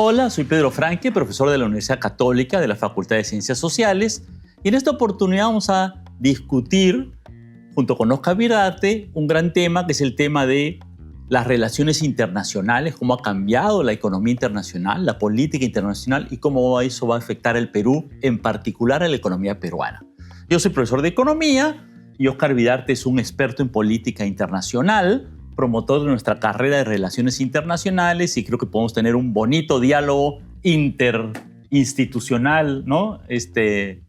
Hola, soy Pedro Franque, profesor de la Universidad Católica de la Facultad de Ciencias Sociales, y en esta oportunidad vamos a discutir, junto con Oscar Virarte, un gran tema que es el tema de las relaciones internacionales, cómo ha cambiado la economía internacional, la política internacional y cómo eso va a afectar al Perú, en particular a la economía peruana. Yo soy profesor de economía y Oscar Virarte es un experto en política internacional, promotor de nuestra carrera de relaciones internacionales, y creo que podemos tener un bonito diálogo interinstitucional, ¿no? entre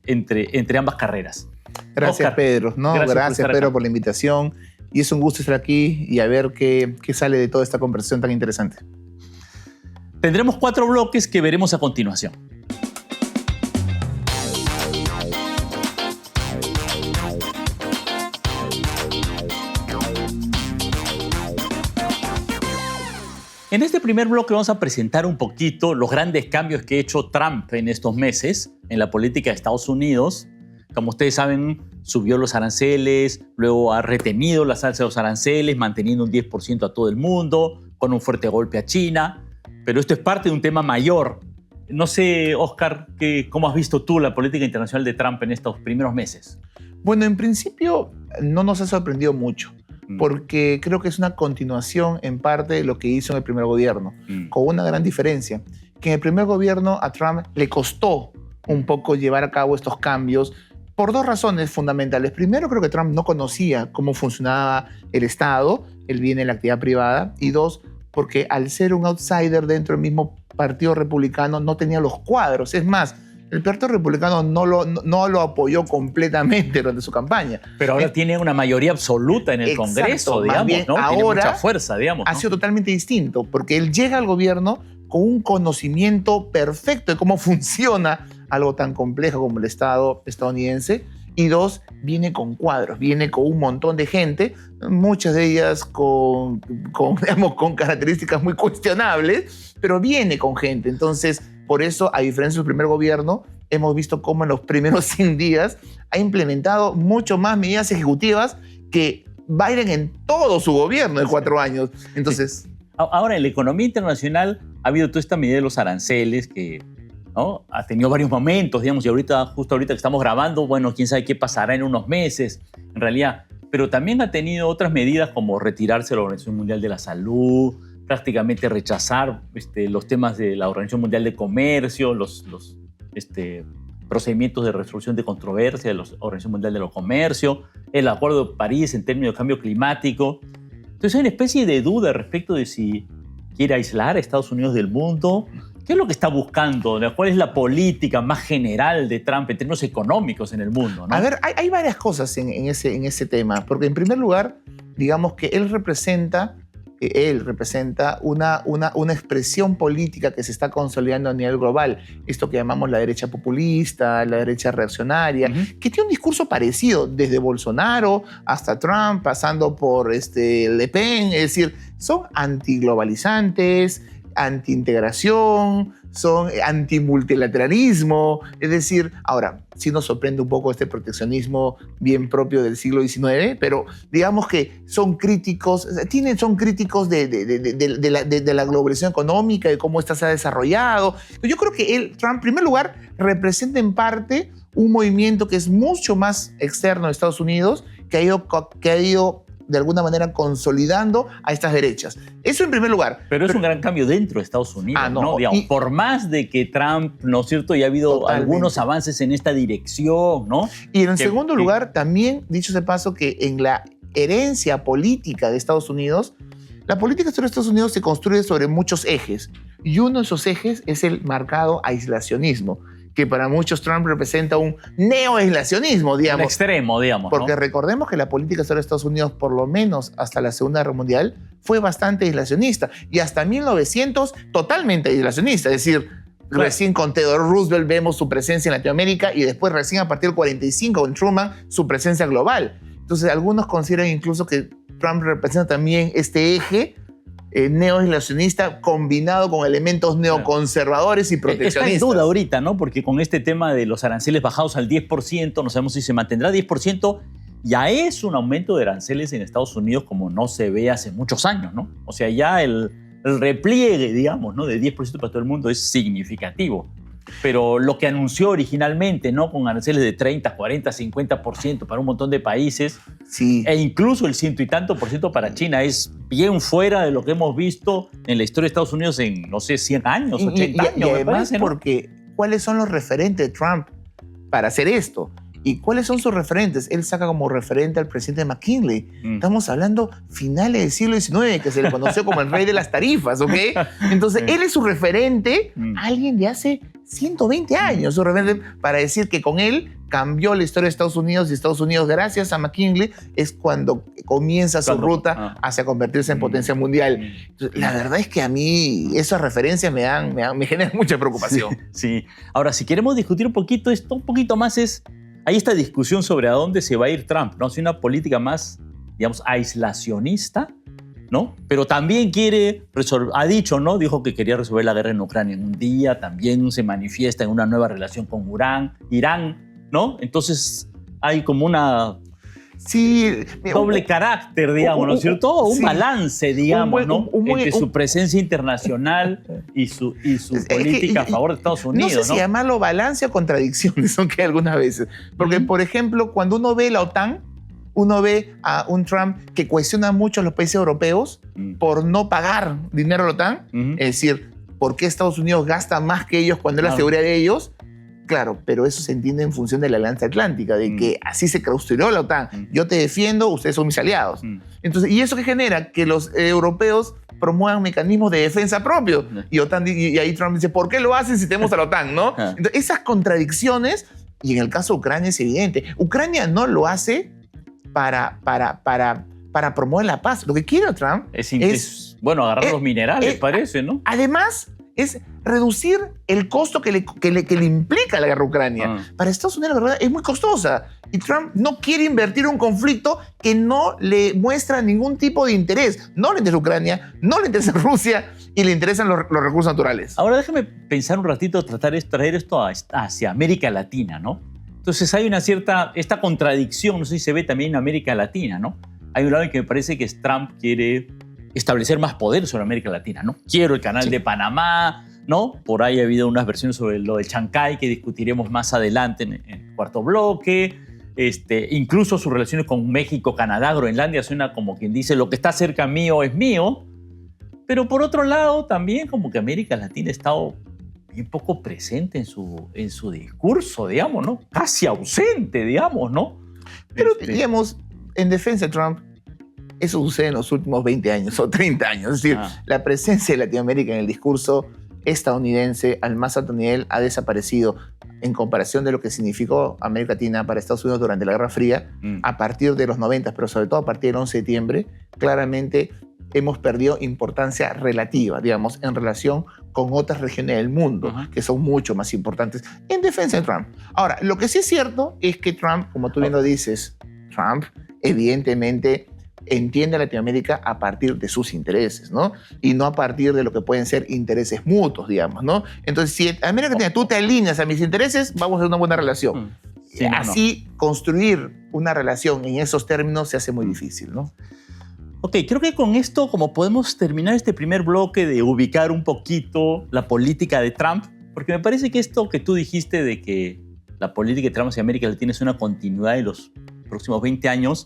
ambas carreras. Gracias, Oscar, Pedro. Gracias Pedro, por la invitación. Y es un gusto estar aquí y a ver qué sale de toda esta conversación tan interesante. Tendremos 4 bloques que veremos a continuación. En este primer bloque vamos a presentar un poquito los grandes cambios que ha hecho Trump en estos meses en la política de Estados Unidos. Como ustedes saben, subió los aranceles, luego ha retenido las alzas de los aranceles, manteniendo un 10% a todo el mundo, con un fuerte golpe a China. Pero esto es parte de un tema mayor. No sé, Oscar, ¿cómo has visto tú la política internacional de Trump en estos primeros meses? Bueno, en principio no nos ha sorprendido mucho, porque creo que es una continuación en parte de lo que hizo en el primer gobierno, con una gran diferencia, que en el primer gobierno a Trump le costó un poco llevar a cabo estos cambios por 2 razones fundamentales. Primero, creo que Trump no conocía cómo funcionaba el Estado, él viene de la actividad privada, y 2, porque al ser un outsider dentro del mismo Partido Republicano no tenía los cuadros. Es más, el Partido Republicano no lo apoyó completamente durante su campaña. Pero ahora tiene una mayoría absoluta en el Congreso, digamos, bien, ¿no? Ahora tiene mucha fuerza, digamos, ¿no? Ha sido totalmente distinto, porque él llega al gobierno con un conocimiento perfecto de cómo funciona algo tan complejo como el Estado estadounidense, y 2, viene con cuadros, viene con un montón de gente, muchas de ellas con características muy cuestionables, pero viene con gente. Entonces, por eso, a diferencia del primer gobierno, hemos visto cómo en los primeros 100 días ha implementado mucho más medidas ejecutivas que Biden en todo su gobierno de 4 años. Entonces, sí. Ahora, en la economía internacional ha habido toda esta medida de los aranceles que, ¿no?, ha tenido varios momentos, digamos, y justo ahorita que estamos grabando, bueno, quién sabe qué pasará en unos meses, en realidad. Pero también ha tenido otras medidas como retirarse de la Organización Mundial de la Salud, prácticamente rechazar los temas de la Organización Mundial de Comercio, los procedimientos de resolución de controversia de la Organización Mundial de Comercio, el Acuerdo de París en términos de cambio climático. Entonces hay una especie de duda respecto de si quiere aislar a Estados Unidos del mundo. ¿Qué es lo que está buscando? ¿Cuál es la política más general de Trump en términos económicos en el mundo, ¿no? A ver, hay varias cosas en ese tema, porque en primer lugar, digamos que él representa una expresión política que se está consolidando a nivel global. Esto que llamamos la derecha populista, la derecha reaccionaria, que tiene un discurso parecido, desde Bolsonaro hasta Trump, pasando por Le Pen. Es decir, son antiglobalizantes, antiintegración, son antimultilateralismo. Es decir, ahora, sí nos sorprende un poco este proteccionismo bien propio del siglo XIX, pero digamos que son críticos de la globalización económica, de cómo esta se ha desarrollado. Yo creo que Trump, en primer lugar, representa en parte un movimiento que es mucho más externo de Estados Unidos, que ha ido de alguna manera consolidando a estas derechas. Eso en primer lugar. Pero es un gran cambio dentro de Estados Unidos, ¿no? Digamos, por más de que Trump, ¿no es cierto?, ya ha habido algunos avances en esta dirección, ¿no? Y en segundo lugar, también, dicho de paso, que en la herencia política de Estados Unidos, la política exterior de Estados Unidos se construye sobre muchos ejes. Y uno de esos ejes es el marcado aislacionismo, que para muchos Trump representa un neo-aislacionismo, digamos. Un extremo, digamos, porque ¿no? Recordemos que la política exterior de Estados Unidos, por lo menos hasta la Segunda Guerra Mundial, fue bastante aislacionista. Y hasta 1900, totalmente aislacionista. Es decir, recién con Theodore Roosevelt vemos su presencia en Latinoamérica, y después recién a partir del 45 con Truman, su presencia global. Entonces, algunos consideran incluso que Trump representa también este eje neo-aislacionista combinado con elementos neoconservadores y proteccionistas. Está en duda ahorita, ¿no? Porque con este tema de los aranceles bajados al 10%, no sabemos si se mantendrá 10%, ya es un aumento de aranceles en Estados Unidos como no se ve hace muchos años, ¿no? O sea, ya el repliegue, digamos, ¿no? De 10% para todo el mundo es significativo. Pero lo que anunció originalmente, ¿no? Con aranceles de 30, 40, 50% para un montón de países, sí, e incluso el 100 y tanto por ciento para China, es bien fuera de lo que hemos visto en la historia de Estados Unidos en, no sé, 100 años, 80 años, y además, me parece, ¿no? porque ¿cuáles son los referentes de Trump para hacer esto? ¿Y cuáles son sus referentes? Él saca como referente al presidente McKinley. Estamos hablando finales del siglo XIX, que se le conoció como el rey de las tarifas, ¿ok? Entonces, él es su referente, alguien de hace 120 años, su referente, para decir que con él cambió la historia de Estados Unidos, y Estados Unidos, gracias a McKinley, es cuando comienza su ruta hacia convertirse en potencia mundial. Entonces, la verdad es que a mí esas referencias me generan mucha preocupación. Sí. Ahora, si queremos discutir un poquito esto, un poquito más es... Hay esta discusión sobre a dónde se va a ir Trump, ¿no? Si una política más, digamos, aislacionista, ¿no? Pero también quiere resolver, ha dicho, ¿no? Dijo que quería resolver la guerra en Ucrania en un día, también se manifiesta en una nueva relación con Irán, ¿no? Entonces hay como una... Sí, doble carácter, digamos, ¿no es cierto? Un balance, digamos, ¿no? Entre su presencia internacional y su política a favor de Estados Unidos, ¿no? No sé si llamarlo balance o contradicciones, aunque algunas veces. Porque, por ejemplo, cuando uno ve la OTAN, uno ve a un Trump que cuestiona mucho a los países europeos por no pagar dinero a la OTAN. Es decir, ¿por qué Estados Unidos gasta más que ellos cuando es la seguridad de ellos? Claro, pero eso se entiende en función de la Alianza Atlántica, de que así se construyó la OTAN. Yo te defiendo, ustedes son mis aliados. Entonces, ¿y eso qué genera? Que los europeos promuevan mecanismos de defensa propios. Y ahí Trump dice, ¿por qué lo hacen si tenemos a la OTAN? ¿No? Entonces, esas contradicciones, y en el caso de Ucrania es evidente. Ucrania no lo hace para promover la paz. Lo que quiere Trump es bueno, agarrar los minerales, parece, ¿no? Además, es reducir el costo que le implica la guerra a Ucrania. Para Estados Unidos, la verdad, es muy costosa. Y Trump no quiere invertir en un conflicto que no le muestra ningún tipo de interés. No le interesa Ucrania, no le interesa Rusia y le interesan los recursos naturales. Ahora déjame pensar un ratito, traer esto hacia América Latina, ¿no? Entonces hay esta contradicción, no sé si se ve también en América Latina, ¿no? Hay un lado en que me parece que Trump quiere establecer más poder sobre América Latina, ¿no? Quiero el canal de Panamá, ¿no? Por ahí ha habido unas versiones sobre lo de Chancay que discutiremos más adelante en el cuarto bloque. Incluso sus relaciones con México, Canadá, Groenlandia, suena como quien dice lo que está cerca mío es mío. Pero por otro lado, también como que América Latina ha estado bien poco presente en su discurso, digamos, ¿no? Casi ausente, digamos, ¿no? Pero, digamos, en defensa de Trump, eso sucede en los últimos 20 años o 30 años. Es decir, la presencia de Latinoamérica en el discurso estadounidense al más alto nivel ha desaparecido en comparación de lo que significó América Latina para Estados Unidos durante la Guerra Fría a partir de los 90, pero sobre todo a partir del 11 de septiembre, claramente hemos perdido importancia relativa, digamos, en relación con otras regiones del mundo, que son mucho más importantes en defensa de Trump. Ahora, lo que sí es cierto es que Trump, como tú bien lo dices, Trump evidentemente entiende a Latinoamérica a partir de sus intereses, ¿no? Y no a partir de lo que pueden ser intereses mutuos, digamos, ¿no? Entonces, si América Latina tú te alineas a mis intereses, vamos a hacer una buena relación. Sí, así, construir una relación en esos términos se hace muy difícil, ¿no? Ok, creo que con esto como podemos terminar este primer bloque de ubicar un poquito la política de Trump, porque me parece que esto que tú dijiste de que la política de Trump hacia América Latina es una continuidad de los próximos 20 años,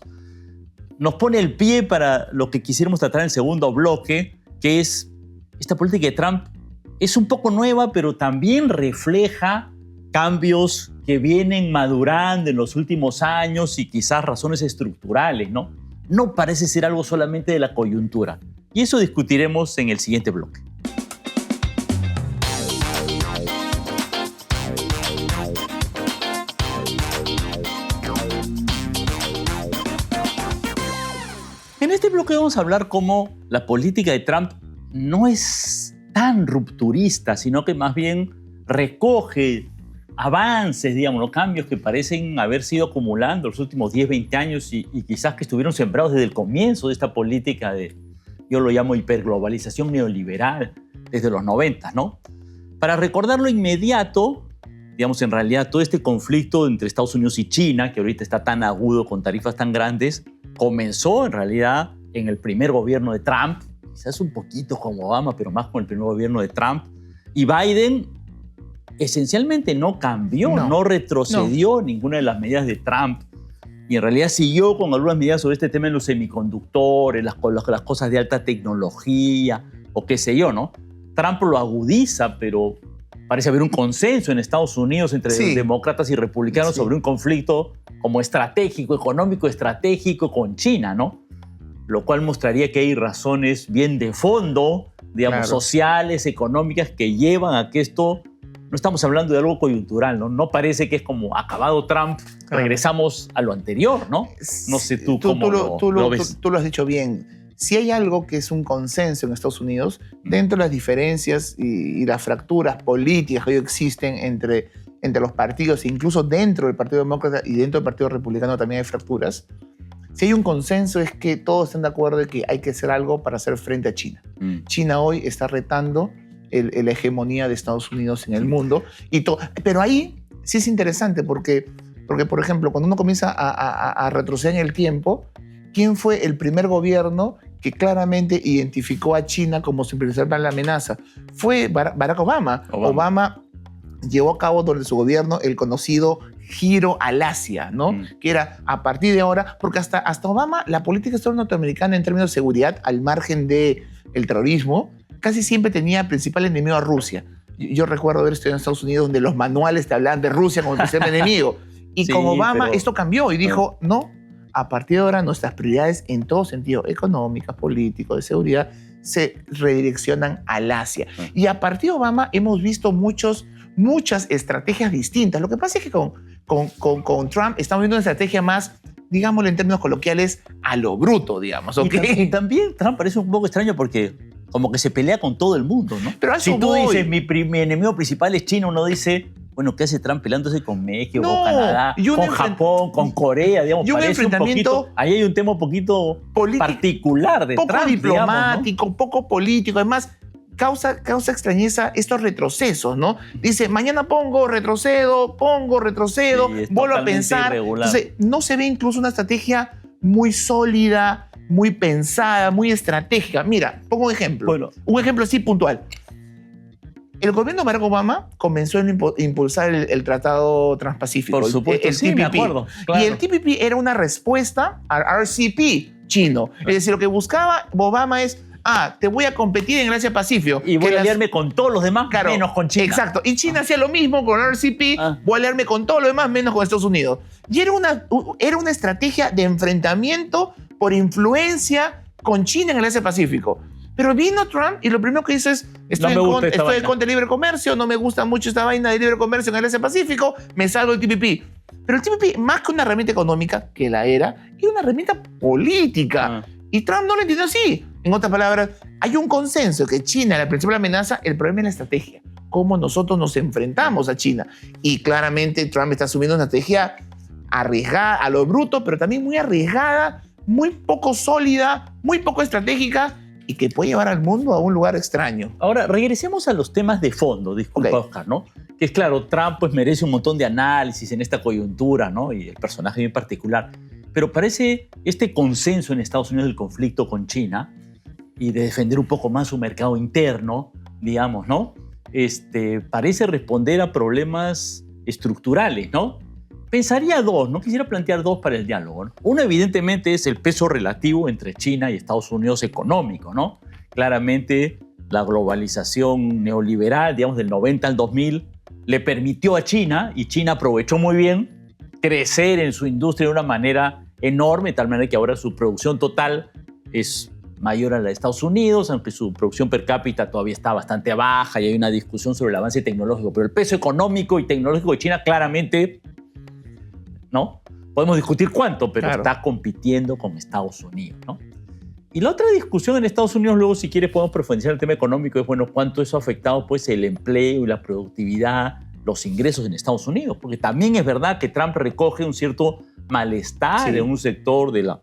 nos pone el pie para lo que quisiéramos tratar en el segundo bloque, que es esta política de Trump es un poco nueva, pero también refleja cambios que vienen madurando en los últimos años y quizás razones estructurales, ¿no? No parece ser algo solamente de la coyuntura. Y eso discutiremos en el siguiente bloque. En este bloque vamos a hablar cómo la política de Trump no es tan rupturista, sino que más bien recoge avances, digamos, los cambios que parecen haber sido acumulando los últimos 10, 20 años y quizás que estuvieron sembrados desde el comienzo de esta política de, yo lo llamo hiperglobalización neoliberal, desde los 90, ¿no? Para recordar lo inmediato, digamos, en realidad todo este conflicto entre Estados Unidos y China, que ahorita está tan agudo con tarifas tan grandes, comenzó en realidad en el primer gobierno de Trump, quizás un poquito con Obama, pero más con el primer gobierno de Trump. Y Biden esencialmente no cambió, no retrocedió ninguna de las medidas de Trump. Y en realidad siguió con algunas medidas sobre este tema en los semiconductores, las cosas de alta tecnología, o qué sé yo, ¿no? Trump lo agudiza, pero parece haber un consenso en Estados Unidos entre demócratas y republicanos sobre un conflicto como estratégico, económico estratégico con China, ¿no? Lo cual mostraría que hay razones bien de fondo, digamos, sociales, económicas, que llevan a que esto... No estamos hablando de algo coyuntural, ¿no? No parece que es como acabado Trump, regresamos a lo anterior, ¿no? No sé tú cómo lo ves. Tú lo has dicho bien. Si hay algo que es un consenso en Estados Unidos, dentro de las diferencias y las fracturas políticas que hoy existen entre los partidos, incluso dentro del Partido Demócrata y dentro del Partido Republicano también hay fracturas, si hay un consenso es que todos están de acuerdo de que hay que hacer algo para hacer frente a China. China hoy está retando la hegemonía de Estados Unidos en el mundo. Pero ahí sí es interesante porque, por ejemplo, cuando uno comienza a retroceder en el tiempo, ¿quién fue el primer gobierno que claramente identificó a China como su principal amenaza? Fue Barack Obama. Obama llevó a cabo durante su gobierno el conocido giro al Asia, ¿no? Que era a partir de ahora, porque hasta Obama, la política exterior norteamericana en términos de seguridad, al margen del terrorismo, casi siempre tenía principal enemigo a Rusia. Yo recuerdo haber estudiado en Estados Unidos donde los manuales te hablaban de Rusia como el principal enemigo. Y con Obama esto cambió y dijo, no, a partir de ahora nuestras prioridades en todo sentido, económicas, políticos, de seguridad, se redireccionan al Asia. Y a partir de Obama hemos visto muchas estrategias distintas. Lo que pasa es que con Trump estamos viendo una estrategia más, digámoslo en términos coloquiales, a lo bruto, digamos. ¿Okay? Y también Trump parece un poco extraño porque como que se pelea con todo el mundo, ¿no? Pero si tú dices, mi enemigo principal es China, uno dice, bueno, ¿qué hace Trump peleándose con México, con Canadá, con Japón, con Corea? Digamos, parece un poquito, ahí hay un tema un poquito particular de poco Trump, diplomático, digamos, ¿no? Poco político. Además, causa extrañeza estos retrocesos, ¿no? Dice, mañana retrocedo, vuelvo a pensar. Irregular. Entonces, no se ve incluso una estrategia muy sólida, muy pensada, muy estratégica. Mira, pongo un ejemplo. Bueno. Un ejemplo así puntual. El gobierno de Barack Obama comenzó a impulsar el Tratado Transpacífico. Por supuesto, el TPP. Me acuerdo. Claro. Y el TPP era una respuesta al RCP chino. Es decir, lo que buscaba Obama es, te voy a competir en el Asia-Pacífico. Y voy a aliarme con todos los demás, menos con China. Exacto. Y China hacía lo mismo con el RCP. Voy a aliarme con todo lo demás, menos con Estados Unidos. Y era una estrategia de enfrentamiento por influencia con China en el Asia-Pacífico. Pero vino Trump y lo primero que hizo es, estoy en contra del libre comercio, no me gusta mucho esta vaina de libre comercio en el Asia-Pacífico, me salgo del TPP. Pero el TPP, más que una herramienta económica, que la era una herramienta política. Y Trump no lo entendió así. En otras palabras, hay un consenso que China es la principal amenaza, el problema es la estrategia. Cómo nosotros nos enfrentamos a China. Y claramente Trump está asumiendo una estrategia arriesgada, a lo bruto, pero también muy arriesgada, muy poco sólida, muy poco estratégica, y que puede llevar al mundo a un lugar extraño. Ahora, regresemos a los temas de fondo, disculpa, Oscar, ¿no? Que es claro, Trump pues merece un montón de análisis en esta coyuntura, ¿no? Y el personaje en particular. Pero parece este consenso en Estados Unidos del conflicto con China y de defender un poco más su mercado interno, digamos, ¿no? Parece responder a problemas estructurales, ¿no? Pensaría dos, ¿no? Quisiera plantear dos para el diálogo, ¿no? Uno, evidentemente, es el peso relativo entre China y Estados Unidos económico, ¿no? Claramente, la globalización neoliberal, digamos, del 90 al 2000, le permitió a China, y China aprovechó muy bien, crecer en su industria de una manera enorme, de tal manera que ahora su producción total es mayor a la de Estados Unidos, aunque su producción per cápita todavía está bastante baja y hay una discusión sobre el avance tecnológico. Pero el peso económico y tecnológico de China claramente, ¿no? Podemos discutir cuánto, pero está compitiendo con Estados Unidos, ¿no? Y la otra discusión en Estados Unidos, luego si quieres podemos profundizar en el tema económico, es bueno, cuánto eso ha afectado pues el empleo y la productividad, los ingresos en Estados Unidos, porque también es verdad que Trump recoge un cierto malestar de un sector de la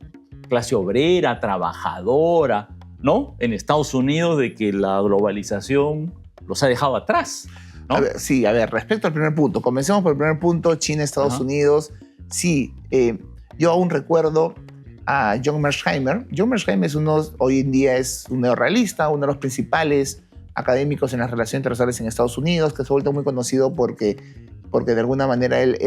clase obrera, trabajadora, ¿no? En Estados Unidos, de que la globalización los ha dejado atrás, ¿no? A ver, respecto al primer punto, comencemos por el primer punto, China, Estados Unidos. Sí, yo aún recuerdo a John Mearsheimer. John Mearsheimer hoy en día es un neorrealista, uno de los principales académicos en las relaciones internacionales en Estados Unidos, que se ha vuelto muy conocido porque de alguna manera él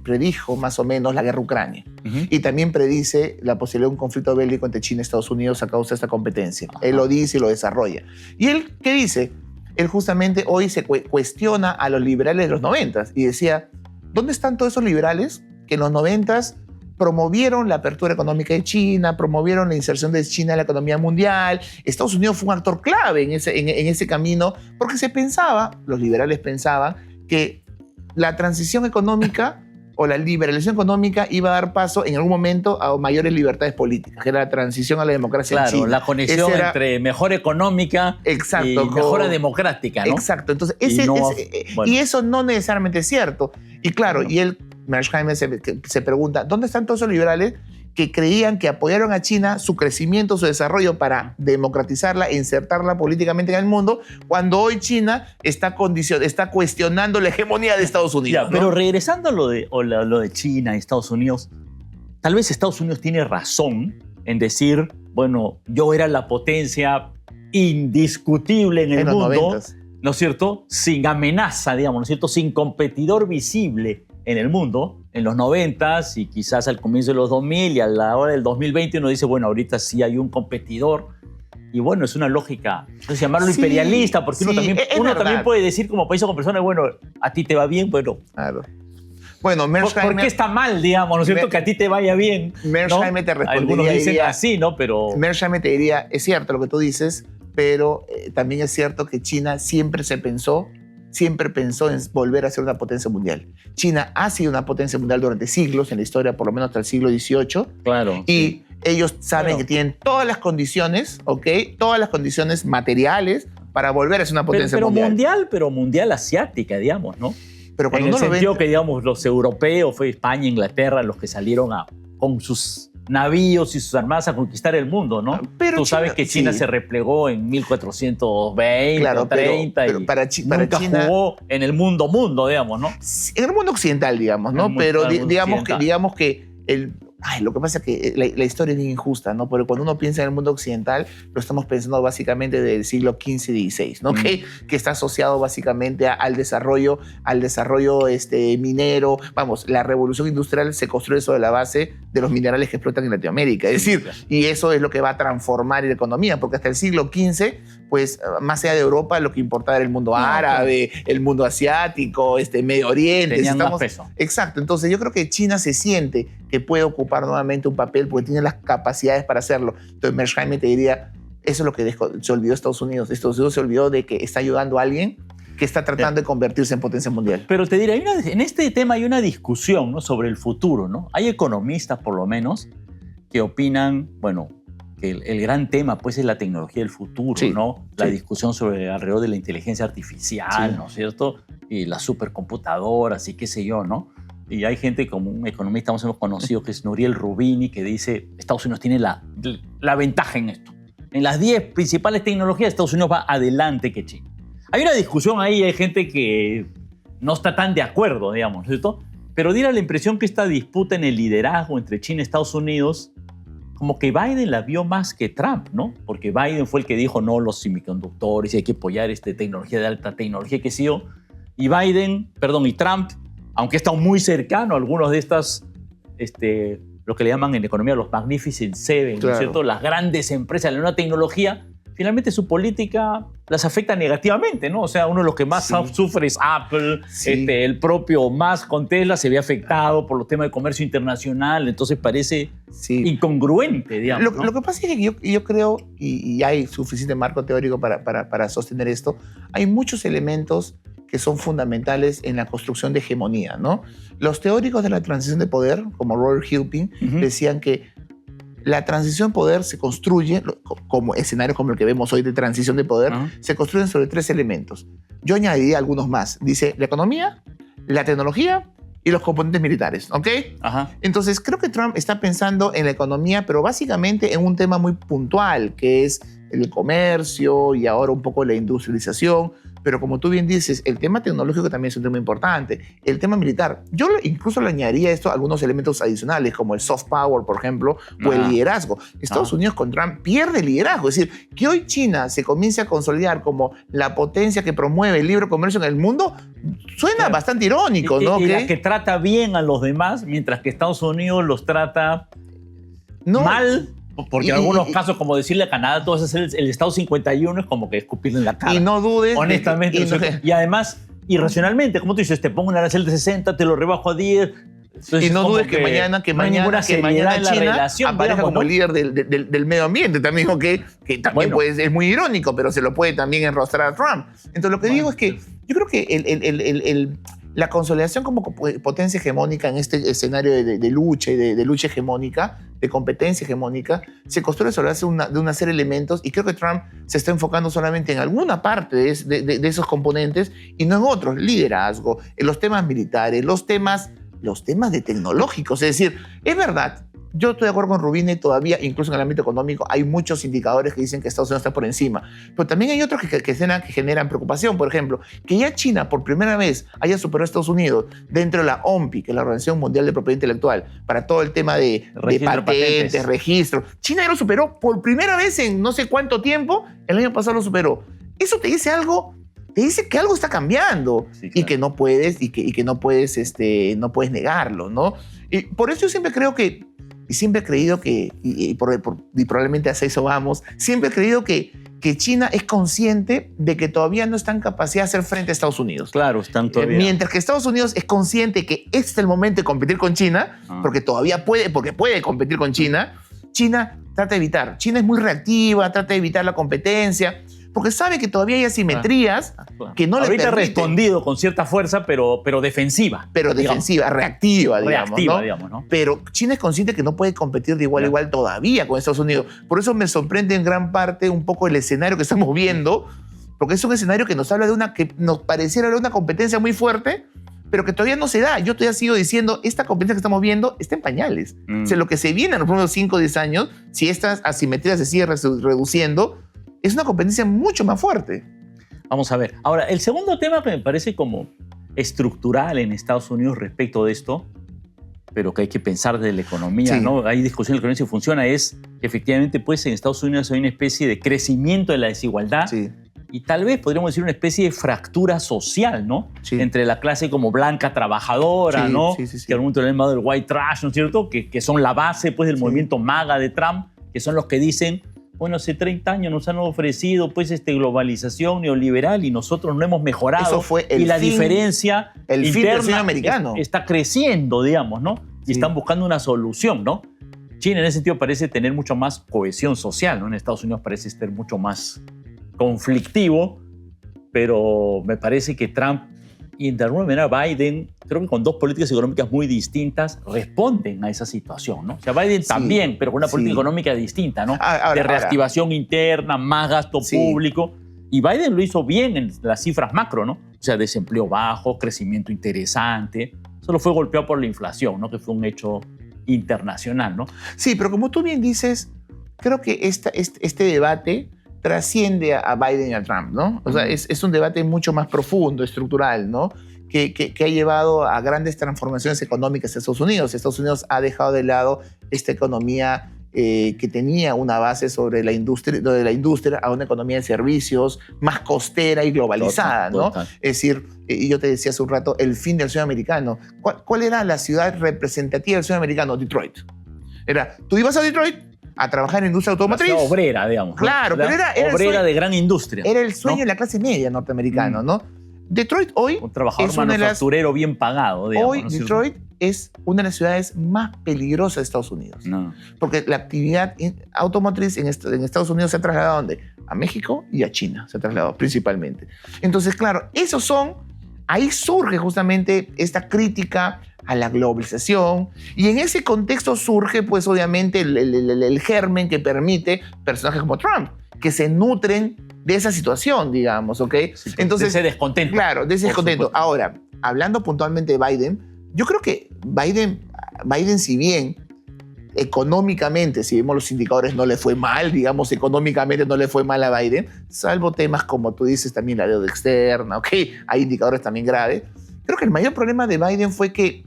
predijo más o menos la guerra Ucrania. Y también predice la posibilidad de un conflicto bélico entre China y Estados Unidos a causa de esta competencia. Él lo dice y lo desarrolla. ¿Y él qué dice? Él justamente hoy se cuestiona a los liberales de los 90s y decía, ¿dónde están todos esos liberales que en los 90s promovieron la apertura económica de China, promovieron la inserción de China en la economía mundial? Estados Unidos fue un actor clave en ese camino porque los liberales pensaban que la transición económica o la liberalización económica iba a dar paso en algún momento a mayores libertades políticas, que era la transición a la democracia en China. Claro, la conexión entre mejora económica y mejora democrática, ¿no? Exacto. Entonces, y eso no necesariamente es cierto. Y claro, Mearsheimer se pregunta, ¿dónde están todos esos liberales que creían que apoyaron a China, su crecimiento, su desarrollo para democratizarla, insertarla políticamente en el mundo, cuando hoy China está cuestionando la hegemonía de Estados Unidos? Ya, pero regresando a lo de China y Estados Unidos, tal vez Estados Unidos tiene razón en decir, bueno, yo era la potencia indiscutible en el mundo, ¿no es cierto? Sin amenaza, digamos, ¿no es cierto? Sin competidor visible en el mundo, en los 90s y quizás al comienzo de los 2000 y a la hora del 2020 uno dice, bueno, ahorita sí hay un competidor. Y bueno, es una lógica, no sé llamarlo imperialista, porque uno también puede decir como país o como persona, bueno, a ti te va bien, bueno. Claro. Bueno, Mearsheimer, ¿por qué está mal, digamos, no es cierto, que a ti te vaya bien? Mearsheimer te respondería. Algunos dicen así, ¿no? Pero Mearsheimer te diría, es cierto lo que tú dices, pero también es cierto que China siempre pensó en volver a ser una potencia mundial. China ha sido una potencia mundial durante siglos, en la historia por lo menos hasta el siglo XVIII. Claro. Y ellos saben que tienen todas las condiciones, ¿ok? Todas las condiciones materiales para volver a ser una potencia mundial. Pero mundial asiática, digamos, ¿no? Pero cuando en el sentido que, digamos, los europeos, fue España, Inglaterra, los que salieron con sus navíos y sus armadas a conquistar el mundo, ¿no? Pero tú sabes que China se replegó en 1420, claro, 30 pero para nunca China jugó en el mundo, digamos, ¿no? En el mundo occidental, digamos, ¿no? Pero digamos que lo que pasa es que la historia es bien injusta, ¿no? Porque cuando uno piensa en el mundo occidental, lo estamos pensando básicamente del siglo XV y XVI, ¿no? Que está asociado básicamente al desarrollo minero. Vamos, la revolución industrial se construye sobre la base de los minerales que explotan en Latinoamérica. Es decir, y eso es lo que va a transformar la economía, porque hasta el siglo XV, pues, más allá de Europa, lo que importaba era el mundo árabe, el mundo asiático, Medio Oriente. Tenían más peso. Exacto. Entonces, yo creo que China se siente que puede ocupar nuevamente un papel porque tiene las capacidades para hacerlo. Entonces, Mearsheimer te diría, eso es lo que se olvidó Estados Unidos. Estados Unidos se olvidó de que está ayudando a alguien que está tratando de convertirse en potencia mundial. Pero te diré, en este tema hay una discusión, ¿no?, sobre el futuro, ¿no? Hay economistas, por lo menos, que opinan, bueno, que el gran tema, pues, es la tecnología del futuro, ¿no? La discusión alrededor de la inteligencia artificial, ¿no es cierto? Y las supercomputadoras y qué sé yo, ¿no? Y hay gente como un economista más o menos conocido que es Nouriel Roubini, que dice Estados Unidos tiene la ventaja en esto. En las 10 principales tecnologías, Estados Unidos va adelante que China. Hay una discusión ahí, hay gente que no está tan de acuerdo, digamos, ¿cierto? Pero diera la impresión que esta disputa en el liderazgo entre China y Estados Unidos, como que Biden la vio más que Trump, ¿no? Porque Biden fue el que dijo, no, los semiconductores, hay que apoyar tecnología de alta tecnología, que sí yo. Y Trump, aunque está muy cercano a algunos de estas, lo que le llaman en economía los Magnificent Seven, ¿no es cierto? Las grandes empresas de la nueva tecnología, finalmente su política las afecta negativamente, ¿no? O sea, uno de los que más sufre es Apple, el propio Musk con Tesla se ve afectado por los temas de comercio internacional, entonces parece incongruente, digamos. Lo que pasa es que yo creo, y hay suficiente marco teórico para sostener esto, hay muchos elementos que son fundamentales en la construcción de hegemonía, ¿no? Los teóricos de la transición de poder, como Roger Hilpin, decían que la transición de poder se construye, como escenarios como el que vemos hoy de transición de poder, se construyen sobre 3 elementos. Yo añadiría algunos más. Dice la economía, la tecnología y los componentes militares, ¿ok? Entonces, creo que Trump está pensando en la economía, pero básicamente en un tema muy puntual, que es el comercio y ahora un poco la industrialización. Pero como tú bien dices, el tema tecnológico también es un tema importante. El tema militar, yo incluso le añadiría a esto algunos elementos adicionales, como el soft power, por ejemplo, o el liderazgo. Estados Unidos con Trump pierde el liderazgo. Es decir, que hoy China se comience a consolidar como la potencia que promueve el libre comercio en el mundo, suena bastante irónico, ¿no? Y la que trata bien a los demás, mientras que Estados Unidos los trata mal. Porque en algunos casos, como decirle a Canadá, tú vas a ser el Estado 51, es como que escupirle en la cara. Y no dudes. Honestamente. Y además, irracionalmente, como tú dices, te pongo un arancel de 60, te lo rebajo a 10. Entonces, y no dudes que mañana China aparezca como el líder del medio ambiente también, que también es muy irónico, pero se lo puede también enrostrar a Trump. Entonces lo que digo es que yo creo que la consolidación como potencia hegemónica en este escenario de lucha y de lucha hegemónica, de competencia hegemónica, se construye sobre base de una serie de elementos, y creo que Trump se está enfocando solamente en alguna parte de esos componentes y no en otros. Liderazgo, en los temas militares, los temas de tecnológicos. Es decir, es verdad, yo estoy de acuerdo con Rubini, todavía, incluso en el ámbito económico, hay muchos indicadores que dicen que Estados Unidos está por encima. Pero también hay otros que generan preocupación. Por ejemplo, que ya China por primera vez haya superado a Estados Unidos dentro de la OMPI, que es la Organización Mundial de Propiedad Intelectual, para todo el tema de patentes, registro. China ya lo superó por primera vez en no sé cuánto tiempo. El año pasado lo superó. Eso te dice algo. Te dice que algo está cambiando, sí, claro, y que no puedes, no puedes negarlo, ¿no? Y por eso yo siempre creo que, y siempre he creído que, y probablemente hacia eso vamos, siempre he creído que China es consciente de que todavía no está en capacidad de hacer frente a Estados Unidos. Claro, están todavía. Mientras que Estados Unidos es consciente que este es el momento de competir con China, porque puede competir con China, China trata de evitar. China es muy reactiva, trata de evitar la competencia, porque sabe que todavía hay asimetrías que no le permiten. Ahorita ha respondido con cierta fuerza, pero defensiva. Pero defensiva, reactiva, digamos, ¿no? Pero China es consciente que no puede competir de igual a igual todavía con Estados Unidos. Por eso me sorprende en gran parte un poco el escenario que estamos viendo, porque es un escenario que nos habla que nos pareciera de una competencia muy fuerte, pero que todavía no se da. Yo todavía sigo diciendo, esta competencia que estamos viendo está en pañales. O sea, lo que se viene en los próximos 5 o 10 años, si estas asimetrías se siguen reduciendo, es una competencia mucho más fuerte. Vamos a ver. Ahora, el segundo tema que me parece como estructural en Estados Unidos respecto de esto, pero que hay que pensar de la economía, sí, ¿no? Hay discusión de la economía si funciona, es que efectivamente pues en Estados Unidos hay una especie de crecimiento de la desigualdad, sí, y tal vez podríamos decir una especie de fractura social, ¿no? Sí. Entre la clase como blanca trabajadora, sí, ¿no? Sí, sí, sí. Que algún momento le han llamado el white trash, ¿no es cierto? Que son la base pues del movimiento MAGA de Trump, que son los que dicen, bueno, hace 30 años nos han ofrecido pues globalización neoliberal y nosotros no hemos mejorado. Eso fue el y la diferencia interna americano está creciendo, digamos, ¿no? Y están buscando una solución, ¿no? China en ese sentido parece tener mucho más cohesión social, ¿no? En Estados Unidos parece ser mucho más conflictivo, pero me parece que Trump y de alguna manera Biden, creo que con dos políticas económicas muy distintas, responden a esa situación, ¿no? O sea, Biden también, pero con una política económica distinta, ¿no? De reactivación interna, más gasto público. Y Biden lo hizo bien en las cifras macro, ¿no? O sea, desempleo bajo, crecimiento interesante. Solo fue golpeado por la inflación, ¿no? Que fue un hecho internacional, ¿no? Sí, pero como tú bien dices, creo que este debate trasciende a Biden y a Trump, ¿no? O sea, es un debate mucho más profundo, estructural, ¿no? Que ha llevado a grandes transformaciones económicas en Estados Unidos. Estados Unidos ha dejado de lado esta economía que tenía una base sobre la industria a una economía de servicios más costera y globalizada, ¿no? Es decir, yo te decía hace un rato, el fin del sueño americano. ¿Cuál era la ciudad representativa del sueño americano? Detroit. Tú ibas a Detroit a trabajar en industria automotriz. La obrera, digamos. Claro, ¿no? Pero era obrera de gran industria. Era el sueño de la clase media norteamericana, ¿no? Detroit hoy un trabajador manufacturero bien pagado, digamos. Hoy, ¿no? Detroit es una de las ciudades más peligrosas de Estados Unidos. No. Porque la actividad automotriz en Estados Unidos se ha trasladado ¿a dónde? A México y a China se ha trasladado principalmente. Entonces, claro, ahí surge justamente esta crítica a la globalización, y en ese contexto surge, pues, obviamente, el germen que permite personajes como Trump, que se nutren de esa situación, digamos, ¿ok? Sí, entonces, de ese descontento. Claro, de ese descontento. Ahora, hablando puntualmente de Biden, yo creo que Biden si bien económicamente, si vemos los indicadores, no le fue mal, digamos, económicamente no le fue mal a Biden, salvo temas como tú dices también la deuda externa, ok, hay indicadores también graves. Creo que el mayor problema de Biden fue que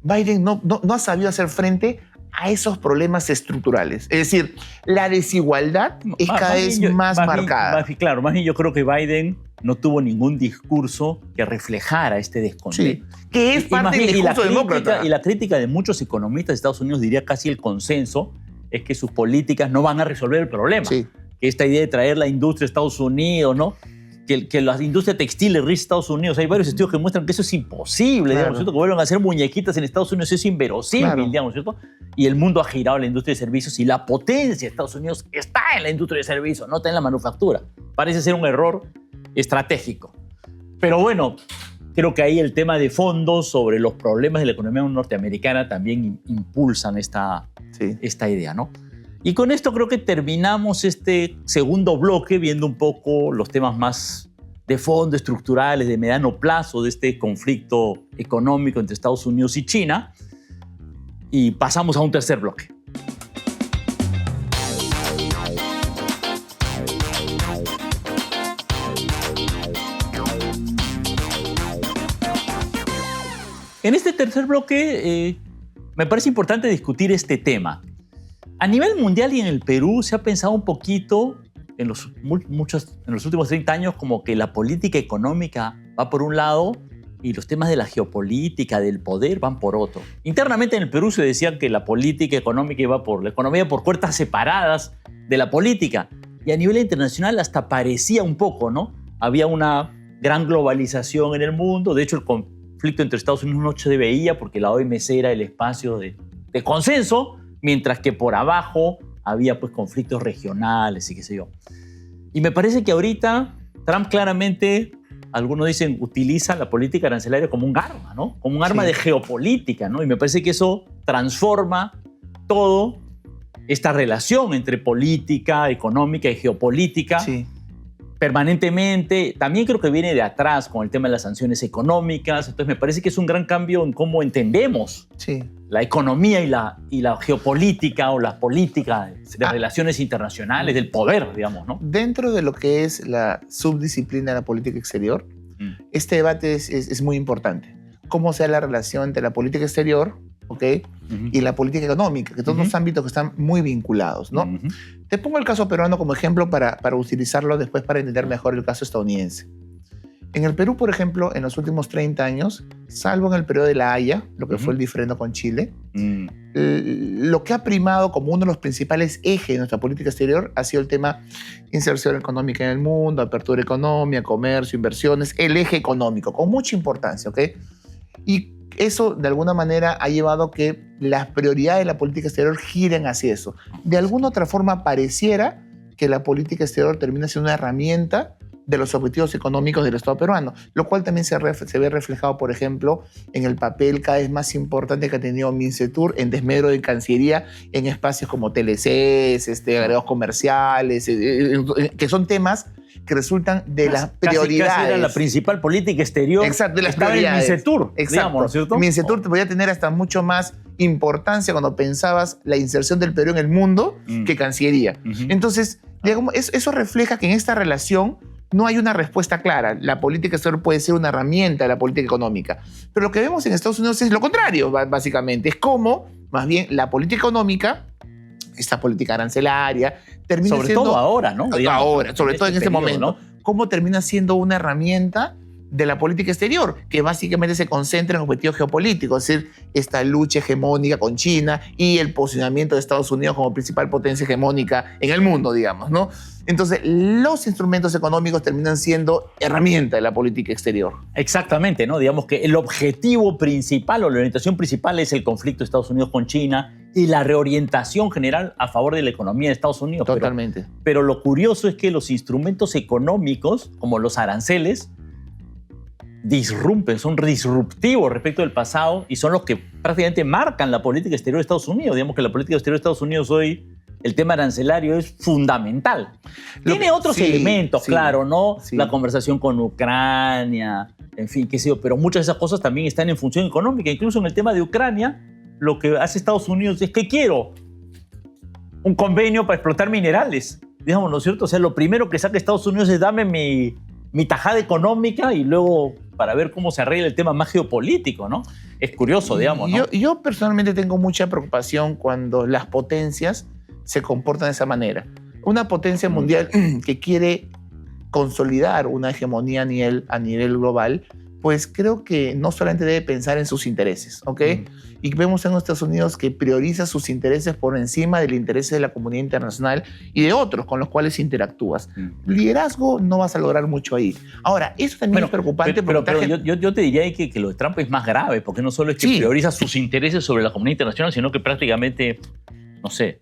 Biden no ha sabido hacer frente a esos problemas estructurales. Es decir, la desigualdad es cada vez más marcada. Claro, más bien yo creo que Biden no tuvo ningún discurso que reflejara este descontento. Sí, que es parte del discurso demócrata. Y la crítica de muchos economistas de Estados Unidos, diría casi el consenso, es que sus políticas no van a resolver el problema. Sí. Que esta idea de traer la industria a Estados Unidos, ¿no? Que la industria textil le rige a Estados Unidos. Hay varios estudios que muestran que eso es imposible, claro. digamos, ¿cierto? Que vuelvan a hacer muñequitas en Estados Unidos es inverosímil, claro. Digamos, ¿cierto? Y el mundo ha girado a la industria de servicios y la potencia de Estados Unidos está en la industria de servicios, no está en la manufactura. Parece ser un error estratégico. Pero bueno, creo que ahí el tema de fondo sobre los problemas de la economía norteamericana también impulsan esta idea, ¿no? Y con esto creo que terminamos este segundo bloque viendo un poco los temas más de fondo, estructurales, de mediano plazo de este conflicto económico entre Estados Unidos y China. Y pasamos a un tercer bloque. En este tercer bloque me parece importante discutir este tema. A nivel mundial y en el Perú se ha pensado un poquito en los últimos 30 años como que la política económica va por un lado y los temas de la geopolítica, del poder, van por otro. Internamente en el Perú se decía que la política económica iba por la economía por puertas separadas de la política. Y a nivel internacional hasta parecía un poco, ¿no? Había una gran globalización en el mundo. De hecho, el conflicto entre Estados Unidos no se veía porque la OMC era el espacio de consenso, mientras que por abajo había pues conflictos regionales y qué sé yo. Y me parece que ahorita Trump claramente, algunos dicen, utiliza la política arancelaria como un arma, ¿no? Como un arma de geopolítica, ¿no? Y me parece que eso transforma todo esta relación entre política, económica y geopolítica. Sí. Permanentemente. También creo que viene de atrás con el tema de las sanciones económicas. Entonces me parece que es un gran cambio en cómo entendemos la economía y la geopolítica o la política de relaciones internacionales, del poder, digamos, ¿no? Dentro de lo que es la subdisciplina de la política exterior, este debate es muy importante. ¿Cómo sea la relación entre la política exterior, y la política económica, que son dos ámbitos que están muy vinculados, ¿no? Te pongo el caso peruano como ejemplo para utilizarlo después para entender mejor el caso estadounidense. En el Perú, por ejemplo, en los últimos 30 años, salvo en el periodo de la Haya, lo que fue el diferendo con Chile, lo que ha primado como uno de los principales ejes de nuestra política exterior ha sido el tema inserción económica en el mundo, apertura económica, comercio, inversiones, el eje económico, con mucha importancia, Y eso, de alguna manera, ha llevado a que las prioridades de la política exterior giren hacia eso. De alguna otra forma, pareciera que la política exterior termina siendo una herramienta de los objetivos económicos del Estado peruano, lo cual también se ve reflejado, por ejemplo, en el papel cada vez más importante que ha tenido Mincetur en desmedro de Cancillería en espacios como TLCs, agregados comerciales, que son temas que resultan de las prioridades. Casi era la principal política exterior. Exacto, de las prioridades. En Mincetur, digamos, ¿no es cierto? Mincetur te podía tener hasta mucho más importancia cuando pensabas la inserción del Perú en el mundo que Cancillería. Entonces, digamos, eso refleja que en esta relación no hay una respuesta clara. La política exterior puede ser una herramienta de la política económica. Pero lo que vemos en Estados Unidos es lo contrario, básicamente. Es como, más bien, la política económica, esta política arancelaria, termina sobre siendo... todo ahora, ¿no? Ahora, sobre todo en este periodo, momento. ¿no? Cómo termina siendo una herramienta de la política exterior, que básicamente se concentra en objetivos geopolíticos, es decir, esta lucha hegemónica con China y el posicionamiento de Estados Unidos como principal potencia hegemónica en el mundo, digamos, ¿no? Entonces, los instrumentos económicos terminan siendo herramienta de la política exterior. Exactamente, ¿no? Digamos que el objetivo principal o la orientación principal es el conflicto de Estados Unidos con China y la reorientación general a favor de la economía de Estados Unidos. Totalmente. Pero lo curioso es que los instrumentos económicos, como los aranceles, son disruptivos respecto del pasado y son los que prácticamente marcan la política exterior de Estados Unidos. Digamos que la política exterior de Estados Unidos hoy, el tema arancelario es fundamental. Tiene otros elementos, claro, ¿no? Sí. La conversación con Ucrania, en fin, qué sé yo, pero muchas de esas cosas también están en función económica. Incluso en el tema de Ucrania, lo que hace Estados Unidos es que quiero un convenio para explotar minerales, digamos, ¿no es cierto? O sea, lo primero que saca Estados Unidos es dame mi tajada económica y luego para ver cómo se arregla el tema más geopolítico, ¿no? Es curioso, digamos, ¿no? Yo personalmente tengo mucha preocupación cuando las potencias se comportan de esa manera. Una potencia mundial que quiere consolidar una hegemonía a nivel global, pues creo que no solamente debe pensar en sus intereses, ¿ok? Y vemos en Estados Unidos que prioriza sus intereses por encima del interés de la comunidad internacional y de otros con los cuales interactúas. Liderazgo no vas a lograr mucho ahí. Ahora, eso también es preocupante. Pero yo te diría que lo de Trump es más grave, porque no solo es que prioriza sus intereses sobre la comunidad internacional, sino que prácticamente, no sé,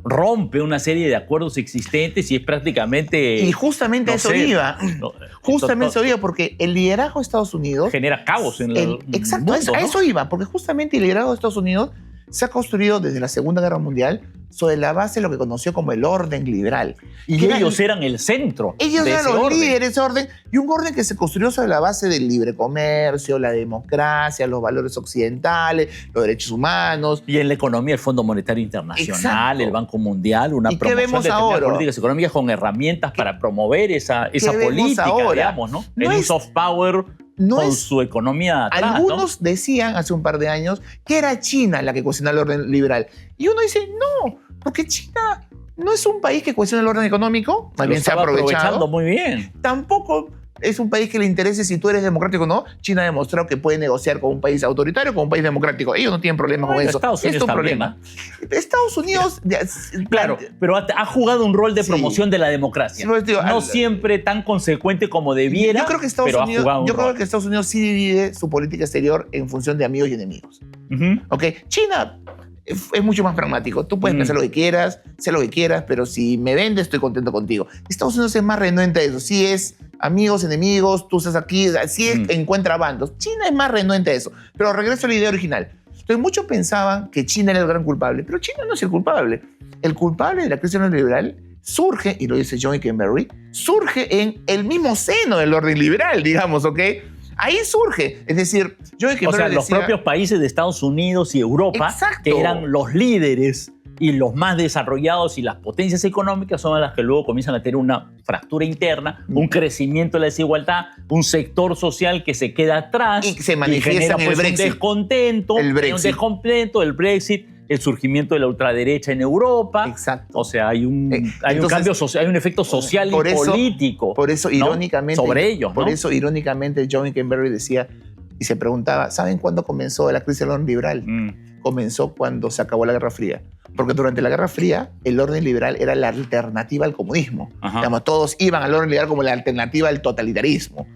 rompe una serie de acuerdos existentes y es prácticamente... Y justamente no eso sé, iba. no, Justamente eso iba, porque el liderazgo de Estados Unidos... genera caos en el exacto, mundo, ¿no? a eso iba, porque justamente el liderazgo de Estados Unidos se ha construido desde la Segunda Guerra Mundial sobre la base de lo que conoció como el orden liberal. Y ellos eran el centro. Ellos eran los orden. líderes de ese orden, y un orden que se construyó sobre la base del libre comercio, la democracia, los valores occidentales, los derechos humanos. Y en la economía el Fondo Monetario Internacional, Exacto. el Banco Mundial, una ¿Y qué promoción vemos de ahora? políticas económicas con herramientas para promover esa política, ahora? digamos, ¿no? No el es- soft power no con es- su economía atrás, Algunos decían hace un par de años que era China la que cuestionaba el orden liberal. Y uno dice, no, porque China no es un país que cuestiona el orden económico, ¿no? más Lo bien se ha estaba aprovechando aprovechado. muy bien. Tampoco es un país que le interese si tú eres democrático o no. China ha demostrado que puede negociar con un país autoritario o con un país democrático. Ellos no tienen problema con Bueno, eso. Estados Unidos Esto es un también, problema. Estados Unidos... Claro, pero ha jugado un rol de Sí. promoción de la democracia. Sí, pues, digo, No siempre tan consecuente como debiera, Yo creo que Estados pero Unidos, ha jugado un yo creo rol. que Estados Unidos sí divide su política exterior en función de amigos y enemigos. Ujú. ¿Ok? China es mucho más pragmático. Tú puedes pensar lo que quieras, sé lo que quieras, pero si me vendes, estoy contento contigo. Estados Unidos es más renuente a eso. Sí es amigos, enemigos, tú estás aquí, sí es encuentra bandos. China es más renuente a eso. Pero regreso a la idea original. Entonces, muchos pensaban que China era el gran culpable, pero China no es el culpable. El culpable de la crisis neoliberal surge, y lo dice John Ikenberry, surge en el mismo seno del orden liberal, digamos, ¿ok? Ahí surge. Es decir, John O Ikenberry sea, los decía, propios países de Estados Unidos y Europa, Exacto. que eran los líderes y los más desarrollados y las potencias económicas son las que luego comienzan a tener una fractura interna, un crecimiento de la desigualdad, un sector social que se queda atrás Y se manifiesta genera en el pues, un Brexit. descontento, El un Brexit. descontento, el Brexit, el surgimiento de la ultraderecha en Europa. Exacto. O sea, hay un Entonces, cambio social, hay un efecto social por y eso- político. Por eso, ¿no? irónicamente, sobre ellos, por ¿no? eso, irónicamente, John Ikenberry decía y se preguntaba, ¿saben cuándo comenzó la crisis del orden liberal? Comenzó cuando se acabó la Guerra Fría. Porque durante la Guerra Fría, el orden liberal era la alternativa al comunismo. Ajá. Digamos, todos iban al orden liberal como la alternativa al totalitarismo.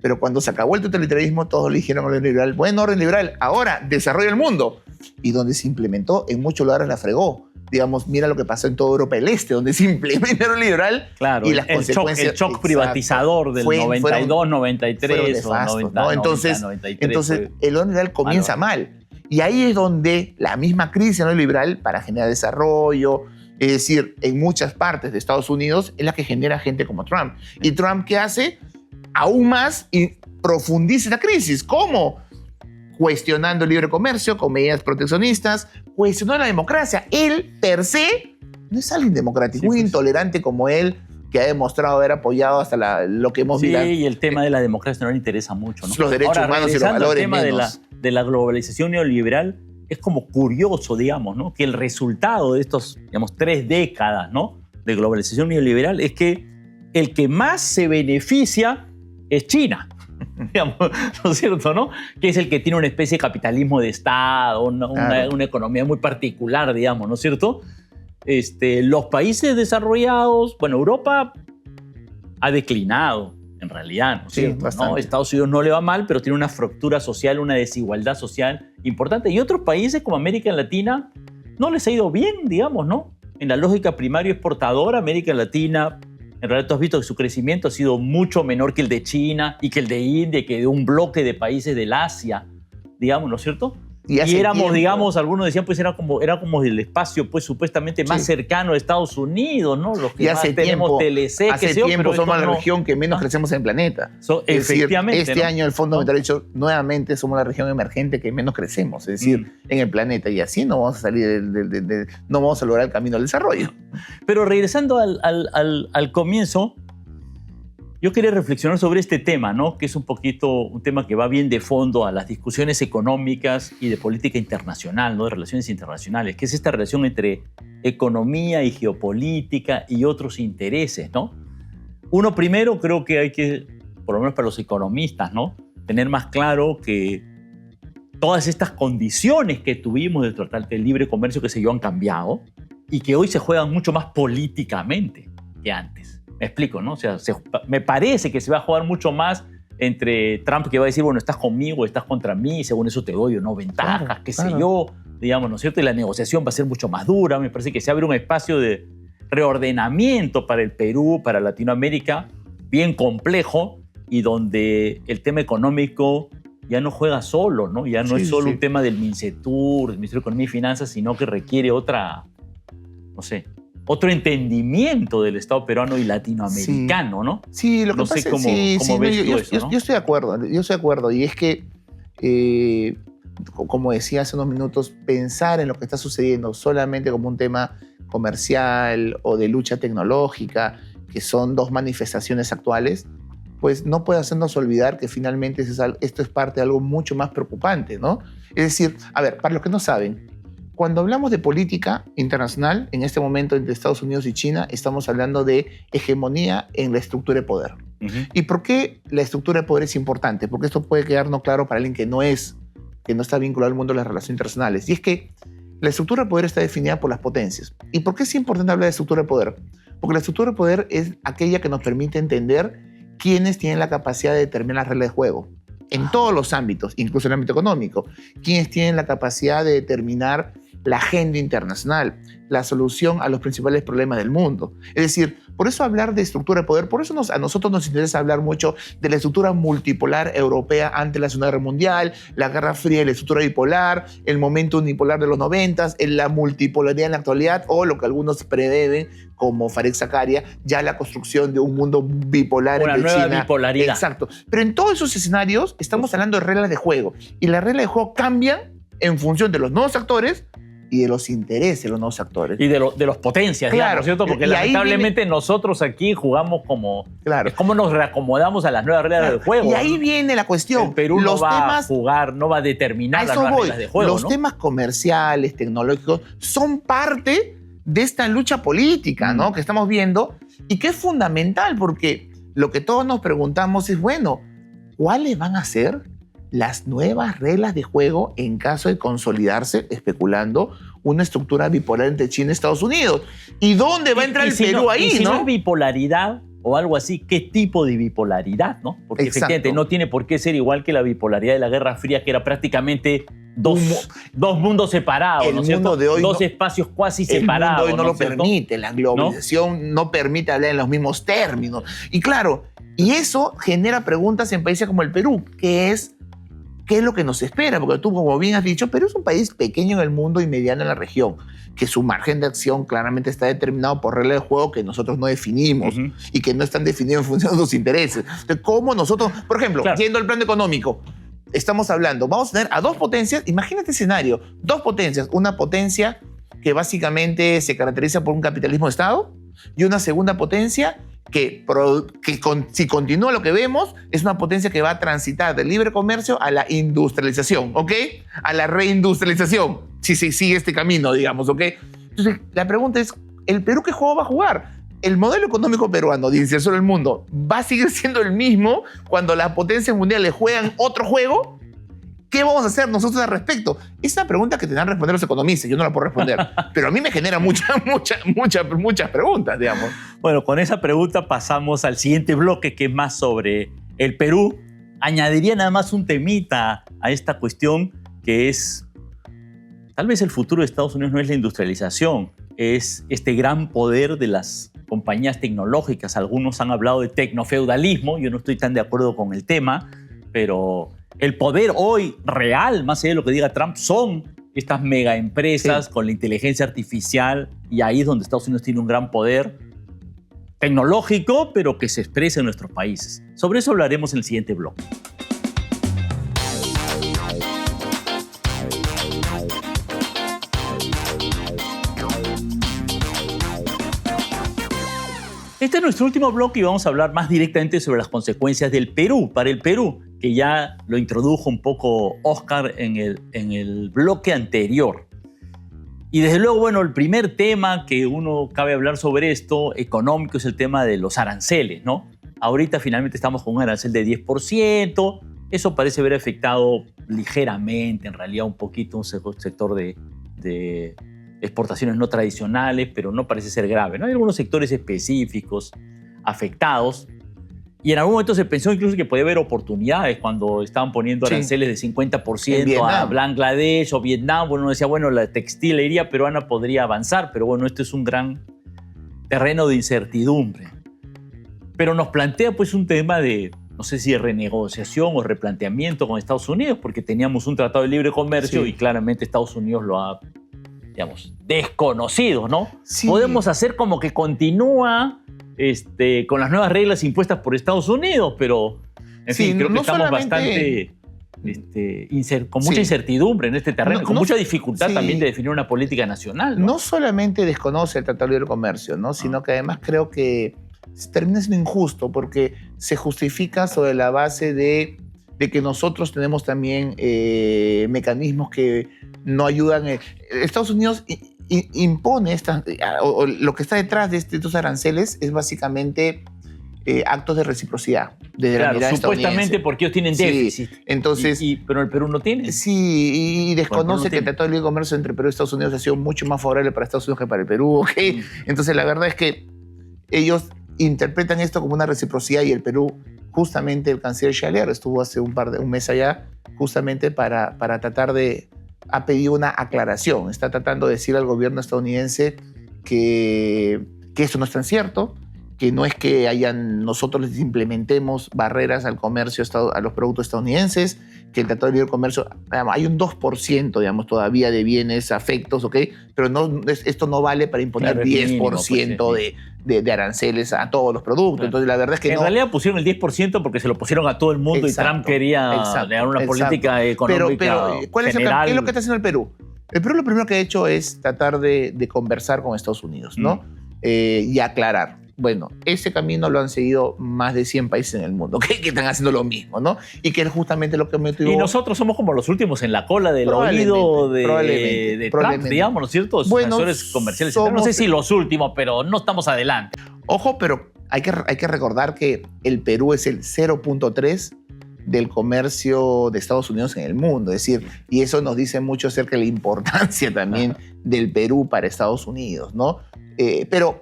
Pero cuando se acabó el totalitarismo, todos le dijeron al orden liberal, bueno, orden liberal, ahora desarrolla el mundo. Y donde se implementó, en muchos lugares la fregó. Digamos, mira lo que pasó en toda Europa del Este, donde se implementa el orden liberal Claro, y las el consecuencias... shock privatizador del Fueron 92, 93 o nefastos, 90, ¿no? Entonces, 93. entonces el orden liberal comienza mal. Y ahí es donde la misma crisis neoliberal para generar desarrollo, es decir, en muchas partes de Estados Unidos, es la que genera gente como Trump. ¿Y Trump qué hace? Aún más y profundiza la crisis. ¿Cómo? Cuestionando el libre comercio con medidas proteccionistas, cuestionando la democracia. Él, per se, no es alguien democrático, Sí, muy pues. intolerante como él, que ha demostrado haber apoyado hasta lo que hemos Sí, visto. y el tema de la democracia no le interesa mucho, ¿no? Los derechos Ahora, humanos y los regresando al valores tema menos. de la globalización neoliberal, es como curioso, digamos, ¿no? Que el resultado de estos, digamos, 3 décadas, ¿no? De globalización neoliberal es que el que más se beneficia es China. Digamos, ¿no es cierto, no? Que es el que tiene una especie de capitalismo de Estado, Claro. una economía muy particular, digamos, ¿no es cierto? Los países desarrollados, bueno, Europa ha declinado, en realidad, ¿no es Sí, cierto? ¿no? bastante. Estados Unidos no le va mal, pero tiene una fractura social, una desigualdad social importante. Y otros países como América Latina no les ha ido bien, digamos, ¿no? En la lógica primario exportadora, América Latina, en realidad tú has visto que su crecimiento ha sido mucho menor que el de China y que el de India, y que de un bloque de países del Asia, digamos, ¿no es cierto? Y éramos, digamos, algunos decían, pues era como el espacio, pues supuestamente más cercano a Estados Unidos, ¿no? Los que y más hace tenemos tiempo, TLC, hace que tiempo pero somos la región que menos crecemos en el planeta. Efectivamente. Decir, este año el Fondo Monetario ha dicho, nuevamente somos la región emergente que menos crecemos, es decir, en el planeta. Y así no vamos a salir, no vamos a lograr el camino del desarrollo. Pero regresando al comienzo, yo quería reflexionar sobre este tema, ¿no? Que es un tema que va bien de fondo a las discusiones económicas y de política internacional, ¿no? De relaciones internacionales, que es esta relación entre economía y geopolítica y otros intereses, ¿no? Uno, primero, creo que hay que, por lo menos para los economistas, ¿no? Tener más claro que todas estas condiciones que tuvimos del Tratado de Libre Comercio que han cambiado y que hoy se juegan mucho más políticamente que antes. Me explico, ¿no? O sea, me parece que se va a jugar mucho más entre Trump, que va a decir, bueno, estás conmigo, estás contra mí, y según eso te doy o no ventajas, qué sé yo, digamos, ¿no es cierto? Y la negociación va a ser mucho más dura. Me parece que se abre un espacio de reordenamiento para el Perú, para Latinoamérica, bien complejo, y donde el tema económico ya no juega solo, ¿no? Ya no es solo un tema del MINCETUR, del Ministerio de Economía y Finanzas, sino que requiere otro entendimiento del Estado peruano y latinoamericano, ¿no? Sí, lo que pasa es cómo ves tú eso, ¿no? Yo estoy de acuerdo, y es que, como decía hace unos minutos, pensar en lo que está sucediendo solamente como un tema comercial o de lucha tecnológica, que son dos manifestaciones actuales, pues no puede hacernos olvidar que finalmente esto es parte de algo mucho más preocupante, ¿no? Es decir, a ver, para los que no saben, cuando hablamos de política internacional, en este momento entre Estados Unidos y China, estamos hablando de hegemonía en la estructura de poder. ¿Y por qué la estructura de poder es importante? Porque esto puede quedarnos claro para alguien que no está vinculado al mundo de las relaciones internacionales. Y es que la estructura de poder está definida por las potencias. ¿Y por qué es importante hablar de estructura de poder? Porque la estructura de poder es aquella que nos permite entender quiénes tienen la capacidad de determinar las reglas de juego. En todos los ámbitos, incluso en el ámbito económico. Quiénes tienen la capacidad de determinar la agenda internacional, la solución a los principales problemas del mundo. Es decir, por eso hablar de estructura de poder, por eso a nosotros nos interesa hablar mucho de la estructura multipolar europea ante la Segunda Guerra Mundial, la Guerra Fría y la estructura bipolar, el momento unipolar de los 90s, la multipolaridad en la actualidad, o lo que algunos prevén, como Fareed Zakaria, ya la construcción de un mundo bipolar entre China. Una nueva bipolaridad. Exacto. Pero en todos esos escenarios estamos hablando de reglas de juego, y las reglas de juego cambian en función de los nuevos actores y de los intereses de los nuevos actores. Y de los potencias, claro, digamos, ¿cierto? Porque lamentablemente nosotros aquí jugamos como... Claro. Es como nos reacomodamos a las nuevas reglas del juego. Y ahí viene la cuestión. El Perú no va a jugar, no va a determinar las nuevas reglas de juego, Los temas comerciales, tecnológicos, son parte de esta lucha política, ¿no? Que estamos viendo y que es fundamental, porque lo que todos nos preguntamos es, bueno, ¿cuáles van a ser las nuevas reglas de juego en caso de consolidarse, especulando, una estructura bipolar entre China y Estados Unidos? ¿Y dónde va a entrar el Perú ahí, si no? no es bipolaridad o algo así, ¿qué tipo de bipolaridad, no? Porque efectivamente no tiene por qué ser igual que la bipolaridad de la Guerra Fría, que era prácticamente dos mundos separados, ¿no es cierto? Dos espacios cuasi separados. El mundo de hoy no lo permite, la globalización no permite hablar en los mismos términos. Y claro, y eso genera preguntas en países como el Perú, ¿qué es lo que nos espera? Porque tú, como bien has dicho, Perú es un país pequeño en el mundo y mediano en la región, que su margen de acción claramente está determinado por reglas de juego que nosotros no definimos y que no están definidos en función de sus intereses. Entonces, ¿cómo nosotros, por ejemplo, yendo al plano económico, estamos hablando, vamos a tener a dos potencias, imagínate escenario, dos potencias, una potencia que básicamente se caracteriza por un capitalismo de Estado y una segunda potencia que si continúa lo que vemos, es una potencia que va a transitar del libre comercio a la industrialización, ¿ok? A la reindustrialización, si se sigue este camino, digamos, ¿ok? Entonces, la pregunta es, ¿el Perú qué juego va a jugar? ¿El modelo económico peruano de inserción del mundo va a seguir siendo el mismo cuando las potencias mundiales juegan otro juego? ¿Qué vamos a hacer nosotros al respecto? Es una pregunta que tendrán que responder los economistas. Yo no la puedo responder. Pero a mí me genera muchas preguntas, digamos. Bueno, con esa pregunta pasamos al siguiente bloque, que es más sobre el Perú. Añadiría nada más un temita a esta cuestión, que es, tal vez el futuro de Estados Unidos no es la industrialización, es este gran poder de las compañías tecnológicas. Algunos han hablado de tecnofeudalismo. Yo no estoy tan de acuerdo con el tema, pero el poder hoy real, más allá de lo que diga Trump, son estas megaempresas con la inteligencia artificial, y ahí es donde Estados Unidos tiene un gran poder tecnológico, pero que se expresa en nuestros países. Sobre eso hablaremos en el siguiente bloque. Este es nuestro último bloque y vamos a hablar más directamente sobre las consecuencias del Perú, para el Perú, que ya lo introdujo un poco Oscar en el bloque anterior. Y desde luego, bueno, el primer tema que uno cabe hablar sobre esto, económico, es el tema de los aranceles, ¿no? Ahorita finalmente estamos con un arancel de 10%, eso parece haber afectado ligeramente, en realidad un poquito, un sector de exportaciones no tradicionales, pero no parece ser grave, ¿no? Hay algunos sectores específicos afectados. Y en algún momento se pensó incluso que podía haber oportunidades cuando estaban poniendo aranceles de 50% a Bangladesh o Vietnam. Bueno, uno decía, bueno, la textilería peruana podría avanzar, pero bueno, este es un gran terreno de incertidumbre. Pero nos plantea pues un tema de, no sé si de renegociación o replanteamiento con Estados Unidos, porque teníamos un tratado de libre comercio y claramente Estados Unidos lo ha, digamos, desconocido, ¿no? Sí. Podemos hacer como que continúa con las nuevas reglas impuestas por Estados Unidos, pero en fin, creo que estamos bastante con mucha incertidumbre en este terreno, con mucha dificultad también de definir una política nacional, ¿no? No solamente desconoce el Tratado de Libre Comercio, ¿no? Sino que además creo que termina siendo injusto porque se justifica sobre la base de que nosotros tenemos también mecanismos que no ayudan. Estados Unidos impone lo que está detrás de estos aranceles es básicamente actos de reciprocidad. Claro, supuestamente porque ellos tienen déficit. Sí, entonces, pero el Perú no tiene. Sí, y desconoce que el Tratado de Libre Comercio entre Perú y Estados Unidos ha sido mucho más favorable para Estados Unidos que para el Perú. ¿Okay? Entonces, la verdad es que ellos interpretan esto como una reciprocidad y el Perú, justamente el canciller Chalear estuvo hace un mes allá, justamente para tratar de... ha pedido una aclaración. Está tratando de decir al gobierno estadounidense que eso no es tan cierto, que no es que nosotros les implementemos barreras al comercio, a los productos estadounidenses, que el Tratado de Libre Comercio, hay un 2%, digamos, todavía de bienes afectos, ¿ok? Pero esto no vale para imponer 10% de aranceles a todos los productos. Claro. Entonces, la verdad es que en realidad pusieron el 10% porque se lo pusieron a todo el mundo. Exacto, y Trump quería dar una política económica pero ¿cuál es general? ¿Qué es lo que está haciendo el Perú? El Perú lo primero que ha hecho es tratar de conversar con Estados Unidos, ¿no? Y aclarar. Bueno, ese camino lo han seguido más de 100 países en el mundo que están haciendo lo mismo, ¿no? Y que es justamente lo que motivó... Y nosotros somos como los últimos en la cola del oído de Trump, digamos, ¿no es cierto? Bueno, comerciales. No sé si los últimos, pero no estamos adelante. Ojo, pero hay que recordar que el Perú es el 0.3 del comercio de Estados Unidos en el mundo. Es decir, y eso nos dice mucho acerca de la importancia también del Perú para Estados Unidos, ¿no? Pero...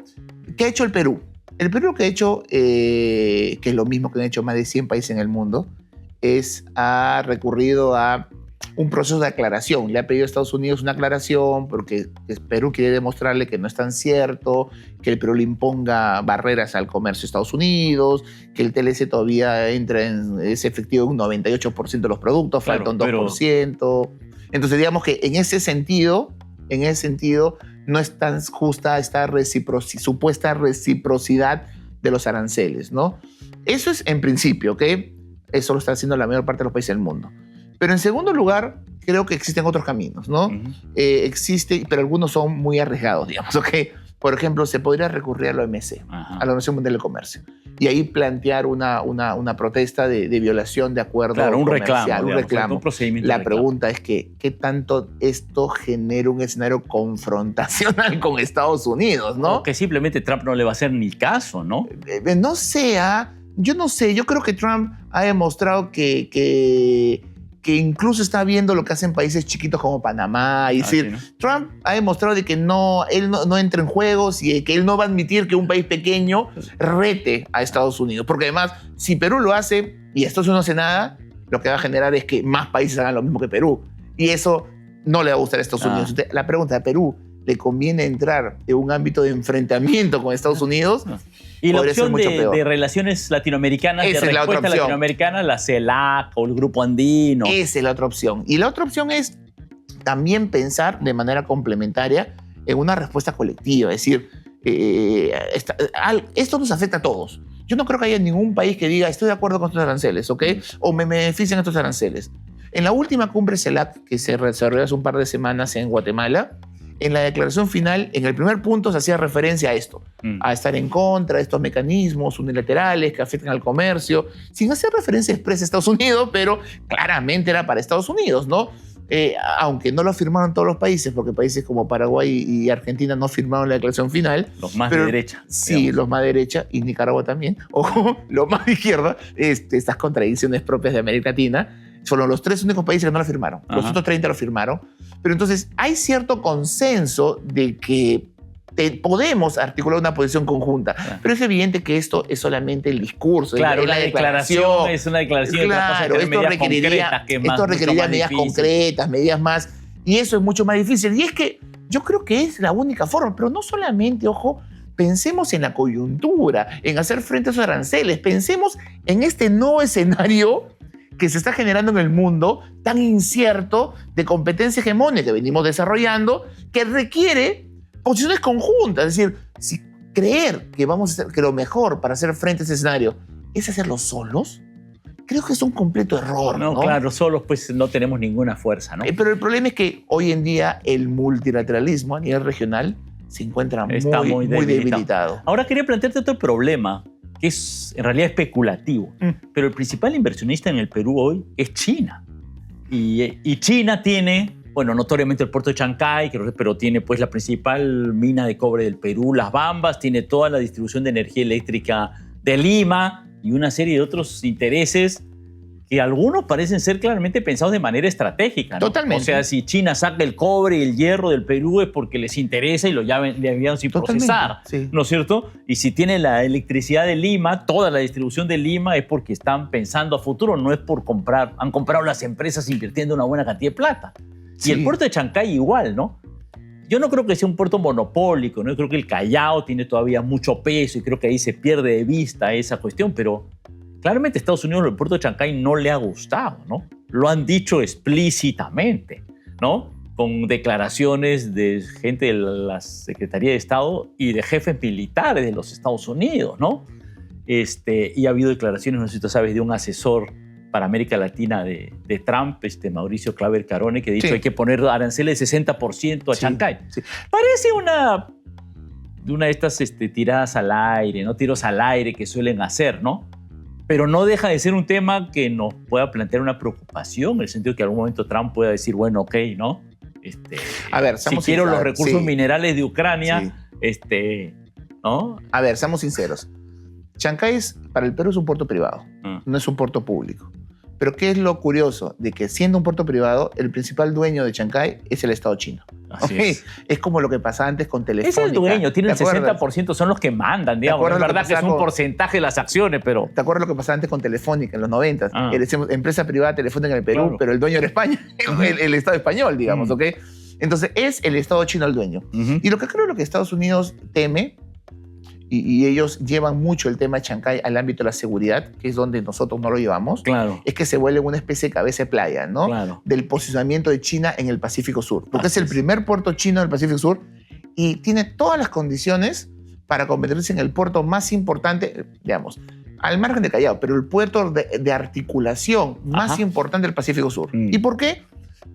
¿qué ha hecho el Perú? El Perú lo que ha hecho, que es lo mismo que han hecho más de 100 países en el mundo, ha recurrido a un proceso de aclaración. Le ha pedido a Estados Unidos una aclaración porque Perú quiere demostrarle que no es tan cierto, que el Perú le imponga barreras al comercio de Estados Unidos, que el TLC todavía es efectivo en un 98% de los productos, falta un 2%. Entonces, digamos que en ese sentido, no es tan justa esta supuesta reciprocidad de los aranceles, ¿no? Eso es en principio, ¿ok? Eso lo está haciendo la mayor parte de los países del mundo. Pero en segundo lugar, creo que existen otros caminos, ¿no? Pero algunos son muy arriesgados, digamos, ¿ok? Por ejemplo, se podría recurrir a la OMC, a la Organización Mundial del Comercio, y ahí plantear una protesta de violación de acuerdo comercial, un reclamo. La pregunta es que, ¿qué tanto esto genera un escenario confrontacional con Estados Unidos, no? O que simplemente Trump no le va a hacer ni caso, ¿no? No sé, yo no sé. Yo creo que Trump ha demostrado que incluso está viendo lo que hacen países chiquitos como Panamá. Y decir, ¿no? Trump ha demostrado de que él no entra en juegos y que él no va a admitir que un país pequeño rete a Estados Unidos. Porque además, si Perú lo hace y Estados Unidos no hace nada, lo que va a generar es que más países hagan lo mismo que Perú. Y eso no le va a gustar a Estados Unidos. Entonces, la pregunta de Perú, le conviene entrar en un ámbito de enfrentamiento con Estados Unidos, y la opción de relaciones latinoamericanas, esa de respuesta latinoamericana, la CELAC o el Grupo Andino. Esa es la otra opción. Y la otra opción es también pensar de manera complementaria en una respuesta colectiva. Es decir, esto nos afecta a todos. Yo no creo que haya ningún país que diga estoy de acuerdo con estos aranceles, ¿ok? O me benefician estos aranceles. En la última cumbre CELAC, que se desarrolló hace un par de semanas en Guatemala, en la declaración final, en el primer punto se hacía referencia a esto, a estar en contra de estos mecanismos unilaterales que afectan al comercio, sin hacer referencia expresa a Estados Unidos, pero claramente era para Estados Unidos, ¿no? Aunque no lo firmaron todos los países, porque países como Paraguay y Argentina no firmaron la declaración final. Los más de derecha. Sí, digamos. los más de derecha, y Nicaragua también. Ojo, los más de izquierda, estas contradicciones propias de América Latina. Fueron los 3 únicos países que no lo firmaron. Los otros 30 lo firmaron. Pero entonces hay cierto consenso de que podemos articular una posición conjunta. Pero es evidente que esto es solamente el discurso. Claro, la declaración es una declaración. Claro, esto requeriría medidas concretas, medidas más. Y eso es mucho más difícil. Y es que yo creo que es la única forma. Pero no solamente, ojo, pensemos en la coyuntura, en hacer frente a esos aranceles. Pensemos en este nuevo escenario que se está generando en el mundo tan incierto de competencia hegemónica que venimos desarrollando, que requiere posiciones conjuntas. Es decir, si creer que vamos a hacer que lo mejor para hacer frente a ese escenario es hacerlo solos, creo que es un completo error. No, claro, solos pues no tenemos ninguna fuerza, ¿no? Pero el problema es que hoy en día el multilateralismo a nivel regional se encuentra muy debilitado. Ahora quería plantearte otro problema, que es en realidad especulativo, pero el principal inversionista en el Perú hoy es China. Y China tiene, bueno, notoriamente el puerto de Chancay, pero tiene pues la principal mina de cobre del Perú, Las Bambas, tiene toda la distribución de energía eléctrica de Lima y una serie de otros intereses que algunos parecen ser claramente pensados de manera estratégica, ¿no? Totalmente. O sea, si China saca el cobre y el hierro del Perú es porque les interesa y lo ya le envían sin procesar, sí. ¿No es cierto? Y si tiene la electricidad de Lima, toda la distribución de Lima es porque están pensando a futuro, no es por comprar. Han comprado las empresas invirtiendo una buena cantidad de plata. Sí. Y el puerto de Chancay igual, ¿no? Yo no creo que sea un puerto monopólico, ¿no? Yo creo que el Callao tiene todavía mucho peso y creo que ahí se pierde de vista esa cuestión, pero claramente a Estados Unidos el puerto de Chancay no le ha gustado, ¿no? Lo han dicho explícitamente, ¿no? Con declaraciones de gente de la Secretaría de Estado y de jefes militares de los Estados Unidos, ¿no? Y ha habido declaraciones, no sé si tú sabes, de un asesor para América Latina de Trump, Mauricio Claver Carone, que ha dicho sí. Hay que poner aranceles de 60% a Chancay. Sí. Parece una de estas tiradas al aire, ¿no? Tiros al aire que suelen hacer, ¿no? Pero no deja de ser un tema que nos pueda plantear una preocupación, en el sentido que en algún momento Trump pueda decir, bueno, ok, ¿no? A ver, si quiero los recursos minerales de Ucrania, ¿no? A ver, seamos sinceros. Chancay para el Perú es un puerto privado, no es un puerto público. Pero ¿qué es lo curioso? De que siendo un puerto privado, el principal dueño de Chancay es el Estado chino. Así es como lo que pasaba antes con Telefónica. Es el dueño, tiene el 60%, son los que mandan, digamos. Es verdad que es un porcentaje de las acciones, pero... ¿Te acuerdas lo que pasaba antes con Telefónica en los 90? Empresa privada Telefónica en el Perú, claro. Pero el dueño era España, el Estado español, digamos, ¿ok? Entonces es el Estado chino el dueño. Y lo que creo que Estados Unidos teme, y ellos llevan mucho el tema de Chancay al ámbito de la seguridad, que es donde nosotros no lo llevamos, claro. Es que se vuelve una especie de cabeza de playa, ¿no? Claro. Del posicionamiento de China en el Pacífico Sur. Porque es el primer puerto chino del Pacífico Sur y tiene todas las condiciones para convertirse en el puerto más importante, digamos, al margen de Callao, pero el puerto de articulación más importante del Pacífico Sur. ¿Y por qué?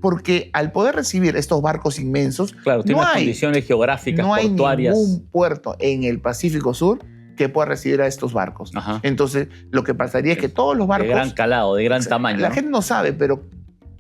Porque al poder recibir estos barcos inmensos, claro, tiene unas condiciones geográficas, portuarias. No hay ningún puerto en el Pacífico Sur que pueda recibir a estos barcos. Entonces, lo que pasaría es que todos los barcos... De gran calado, de gran tamaño. La gente no sabe, pero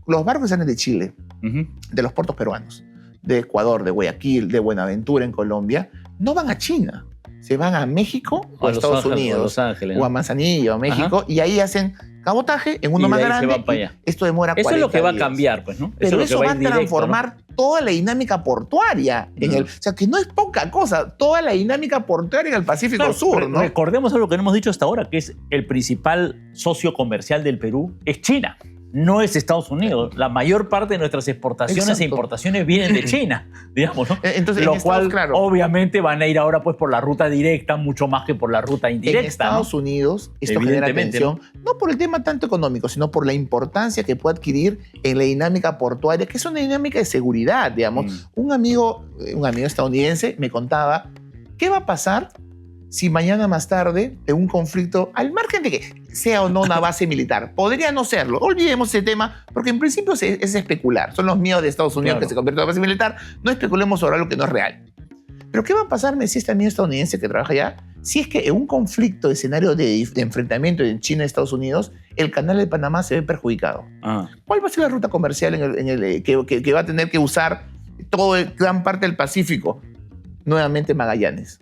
los barcos salen de Chile, de los puertos peruanos, de Ecuador, de Guayaquil, de Buenaventura en Colombia, no van a China. Se van a México o a Estados Unidos, o a Los Ángeles, ¿no? O a Manzanillo, a México, y ahí hacen cabotaje en uno más grande. Se van para allá. Esto demora 40 días. Eso es lo que va a cambiar, pues, ¿no? Pero eso va a directo, transformar, ¿no? Toda la dinámica portuaria. O sea, que no es poca cosa. Toda la dinámica portuaria en el Pacífico Sur, ¿no? Recordemos algo que no hemos dicho hasta ahora, que es el principal socio comercial del Perú es China. no es Estados Unidos. La mayor parte de nuestras exportaciones e importaciones vienen de China, digamos, ¿no? Entonces, lo cual, claro, obviamente, van a ir ahora pues por la ruta directa, mucho más que por la ruta indirecta. En Estados Unidos, esto genera tensión, no por el tema tanto económico, sino por la importancia que puede adquirir en la dinámica portuaria, que es una dinámica de seguridad, digamos. Un amigo estadounidense me contaba, ¿qué va a pasar si mañana más tarde, en un conflicto, al margen de que sea o no una base militar, podría no serlo? Olvidemos ese tema, porque en principio es especular. Son los miedos de Estados Unidos que se convierte en una base militar. No especulemos sobre algo que no es real. Pero ¿qué va a pasar, me decía este amigo estadounidense que trabaja allá, si es que en un conflicto, escenario de enfrentamiento en China y Estados Unidos, el canal de Panamá se ve perjudicado? ¿Cuál va a ser la ruta comercial que va a tener que usar gran parte del Pacífico? Nuevamente Magallanes.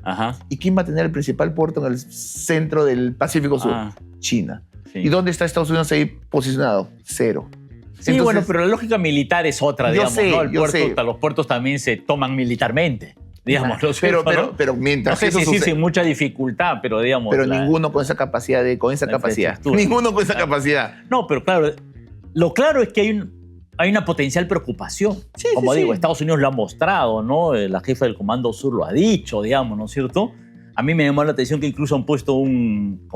¿Y quién va a tener el principal puerto en el centro del Pacífico Sur? China. Sí. ¿Y dónde está Estados Unidos ahí posicionado? Cero. Sí, entonces, bueno, pero la lógica militar es otra, digamos, ¿no? Los puertos también se toman militarmente, digamos. Pero mientras no sé si sin mucha dificultad, pero digamos... Pero ninguno con esa capacidad. Ninguno con esa capacidad. No, pero claro, lo claro es que hay una potencial preocupación. Como digo, Estados Unidos lo ha mostrado, ¿no? La jefa del Comando Sur lo ha dicho, digamos, ¿no es cierto? A mí me llamó la atención que incluso han puesto un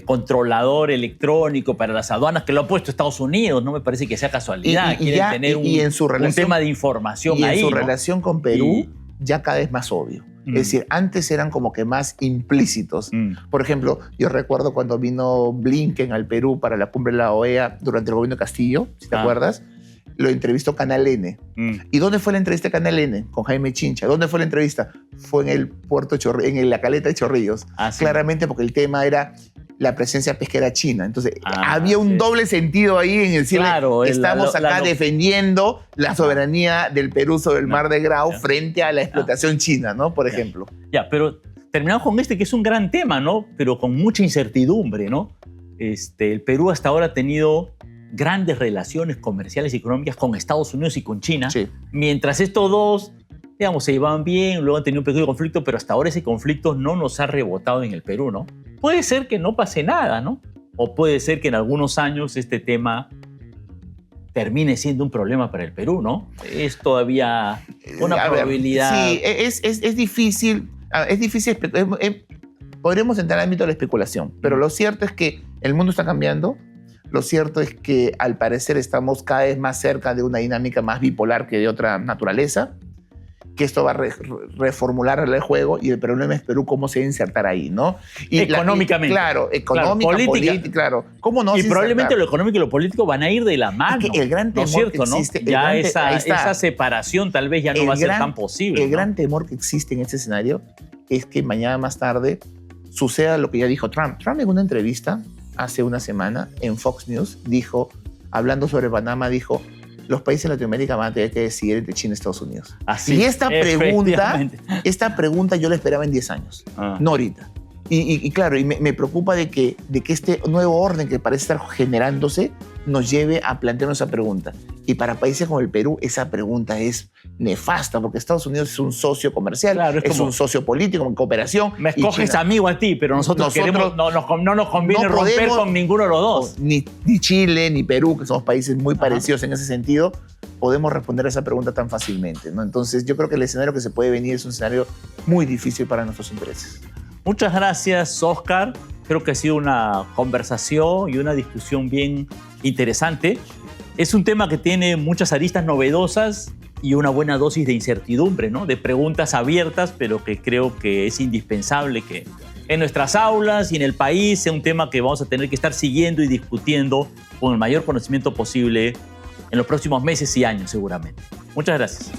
controlador electrónico para las aduanas, que lo ha puesto Estados Unidos. No me parece que sea casualidad. Quieren tener un tema de información ahí. Y en su relación con Perú, ya cada vez más obvio. Es decir, antes eran como que más implícitos. Por ejemplo, yo recuerdo cuando vino Blinken al Perú para la cumbre de la OEA durante el gobierno de Castillo, si te acuerdas, lo entrevistó Canal N. ¿Y dónde fue la entrevista de Canal N? Con Jaime Chincha. ¿Dónde fue la entrevista? Fue en el puerto en la caleta de Chorrillos. Claramente porque el tema era la presencia pesquera china. Entonces, había un doble sentido ahí en decir, estamos acá defendiendo la soberanía del Perú sobre el Mar de Grau frente a la explotación china, ¿no? Por ejemplo. Pero terminamos con que es un gran tema, ¿no? Pero con mucha incertidumbre, ¿no? El Perú hasta ahora ha tenido grandes relaciones comerciales y económicas con Estados Unidos y con China, mientras estos dos, digamos, se llevaban bien, luego han tenido un pequeño conflicto, pero hasta ahora ese conflicto no nos ha rebotado en el Perú, ¿no? Puede ser que no pase nada, ¿no? O puede ser que en algunos años este tema termine siendo un problema para el Perú, ¿no? Es todavía una probabilidad. Sí, es difícil. Podríamos entrar al ámbito de la especulación, pero lo cierto es que el mundo está cambiando. Lo cierto es que al parecer estamos cada vez más cerca de una dinámica más bipolar que de otra naturaleza, que esto va a reformular el juego, y el problema es Perú cómo se va a insertar ahí, ¿no? Económicamente. Política, claro. ¿Cómo no? Y probablemente lo económico y lo político van a ir de la mano. Es que el gran temor que existe, ya esa separación tal vez ya no va a ser tan posible. El gran temor que existe en este escenario es que mañana más tarde suceda lo que ya dijo Trump. Trump en una entrevista hace una semana en Fox News dijo, hablando sobre Panamá, dijo: los países de Latinoamérica van a tener que decidir entre China y Estados Unidos. Así, y esta pregunta yo la esperaba en 10 años, no ahorita. Y claro, me preocupa de que este nuevo orden que parece estar generándose nos lleve a plantearnos esa pregunta. Y para países como el Perú, esa pregunta es nefasta, porque Estados Unidos es un socio comercial, es un socio político, en cooperación. Me escoges amigo a ti, pero nosotros queremos, no nos conviene romper con ninguno de los dos. Ni Chile, ni Perú, que somos países muy parecidos en ese sentido, podemos responder a esa pregunta tan fácilmente, ¿no? Entonces yo creo que el escenario que se puede venir es un escenario muy difícil para nuestros intereses. Muchas gracias, Oscar. Creo que ha sido una conversación y una discusión bien interesante. Es un tema que tiene muchas aristas novedosas y una buena dosis de incertidumbre, ¿no? De preguntas abiertas, pero que creo que es indispensable que en nuestras aulas y en el país sea un tema que vamos a tener que estar siguiendo y discutiendo con el mayor conocimiento posible en los próximos meses y años, seguramente. Muchas gracias.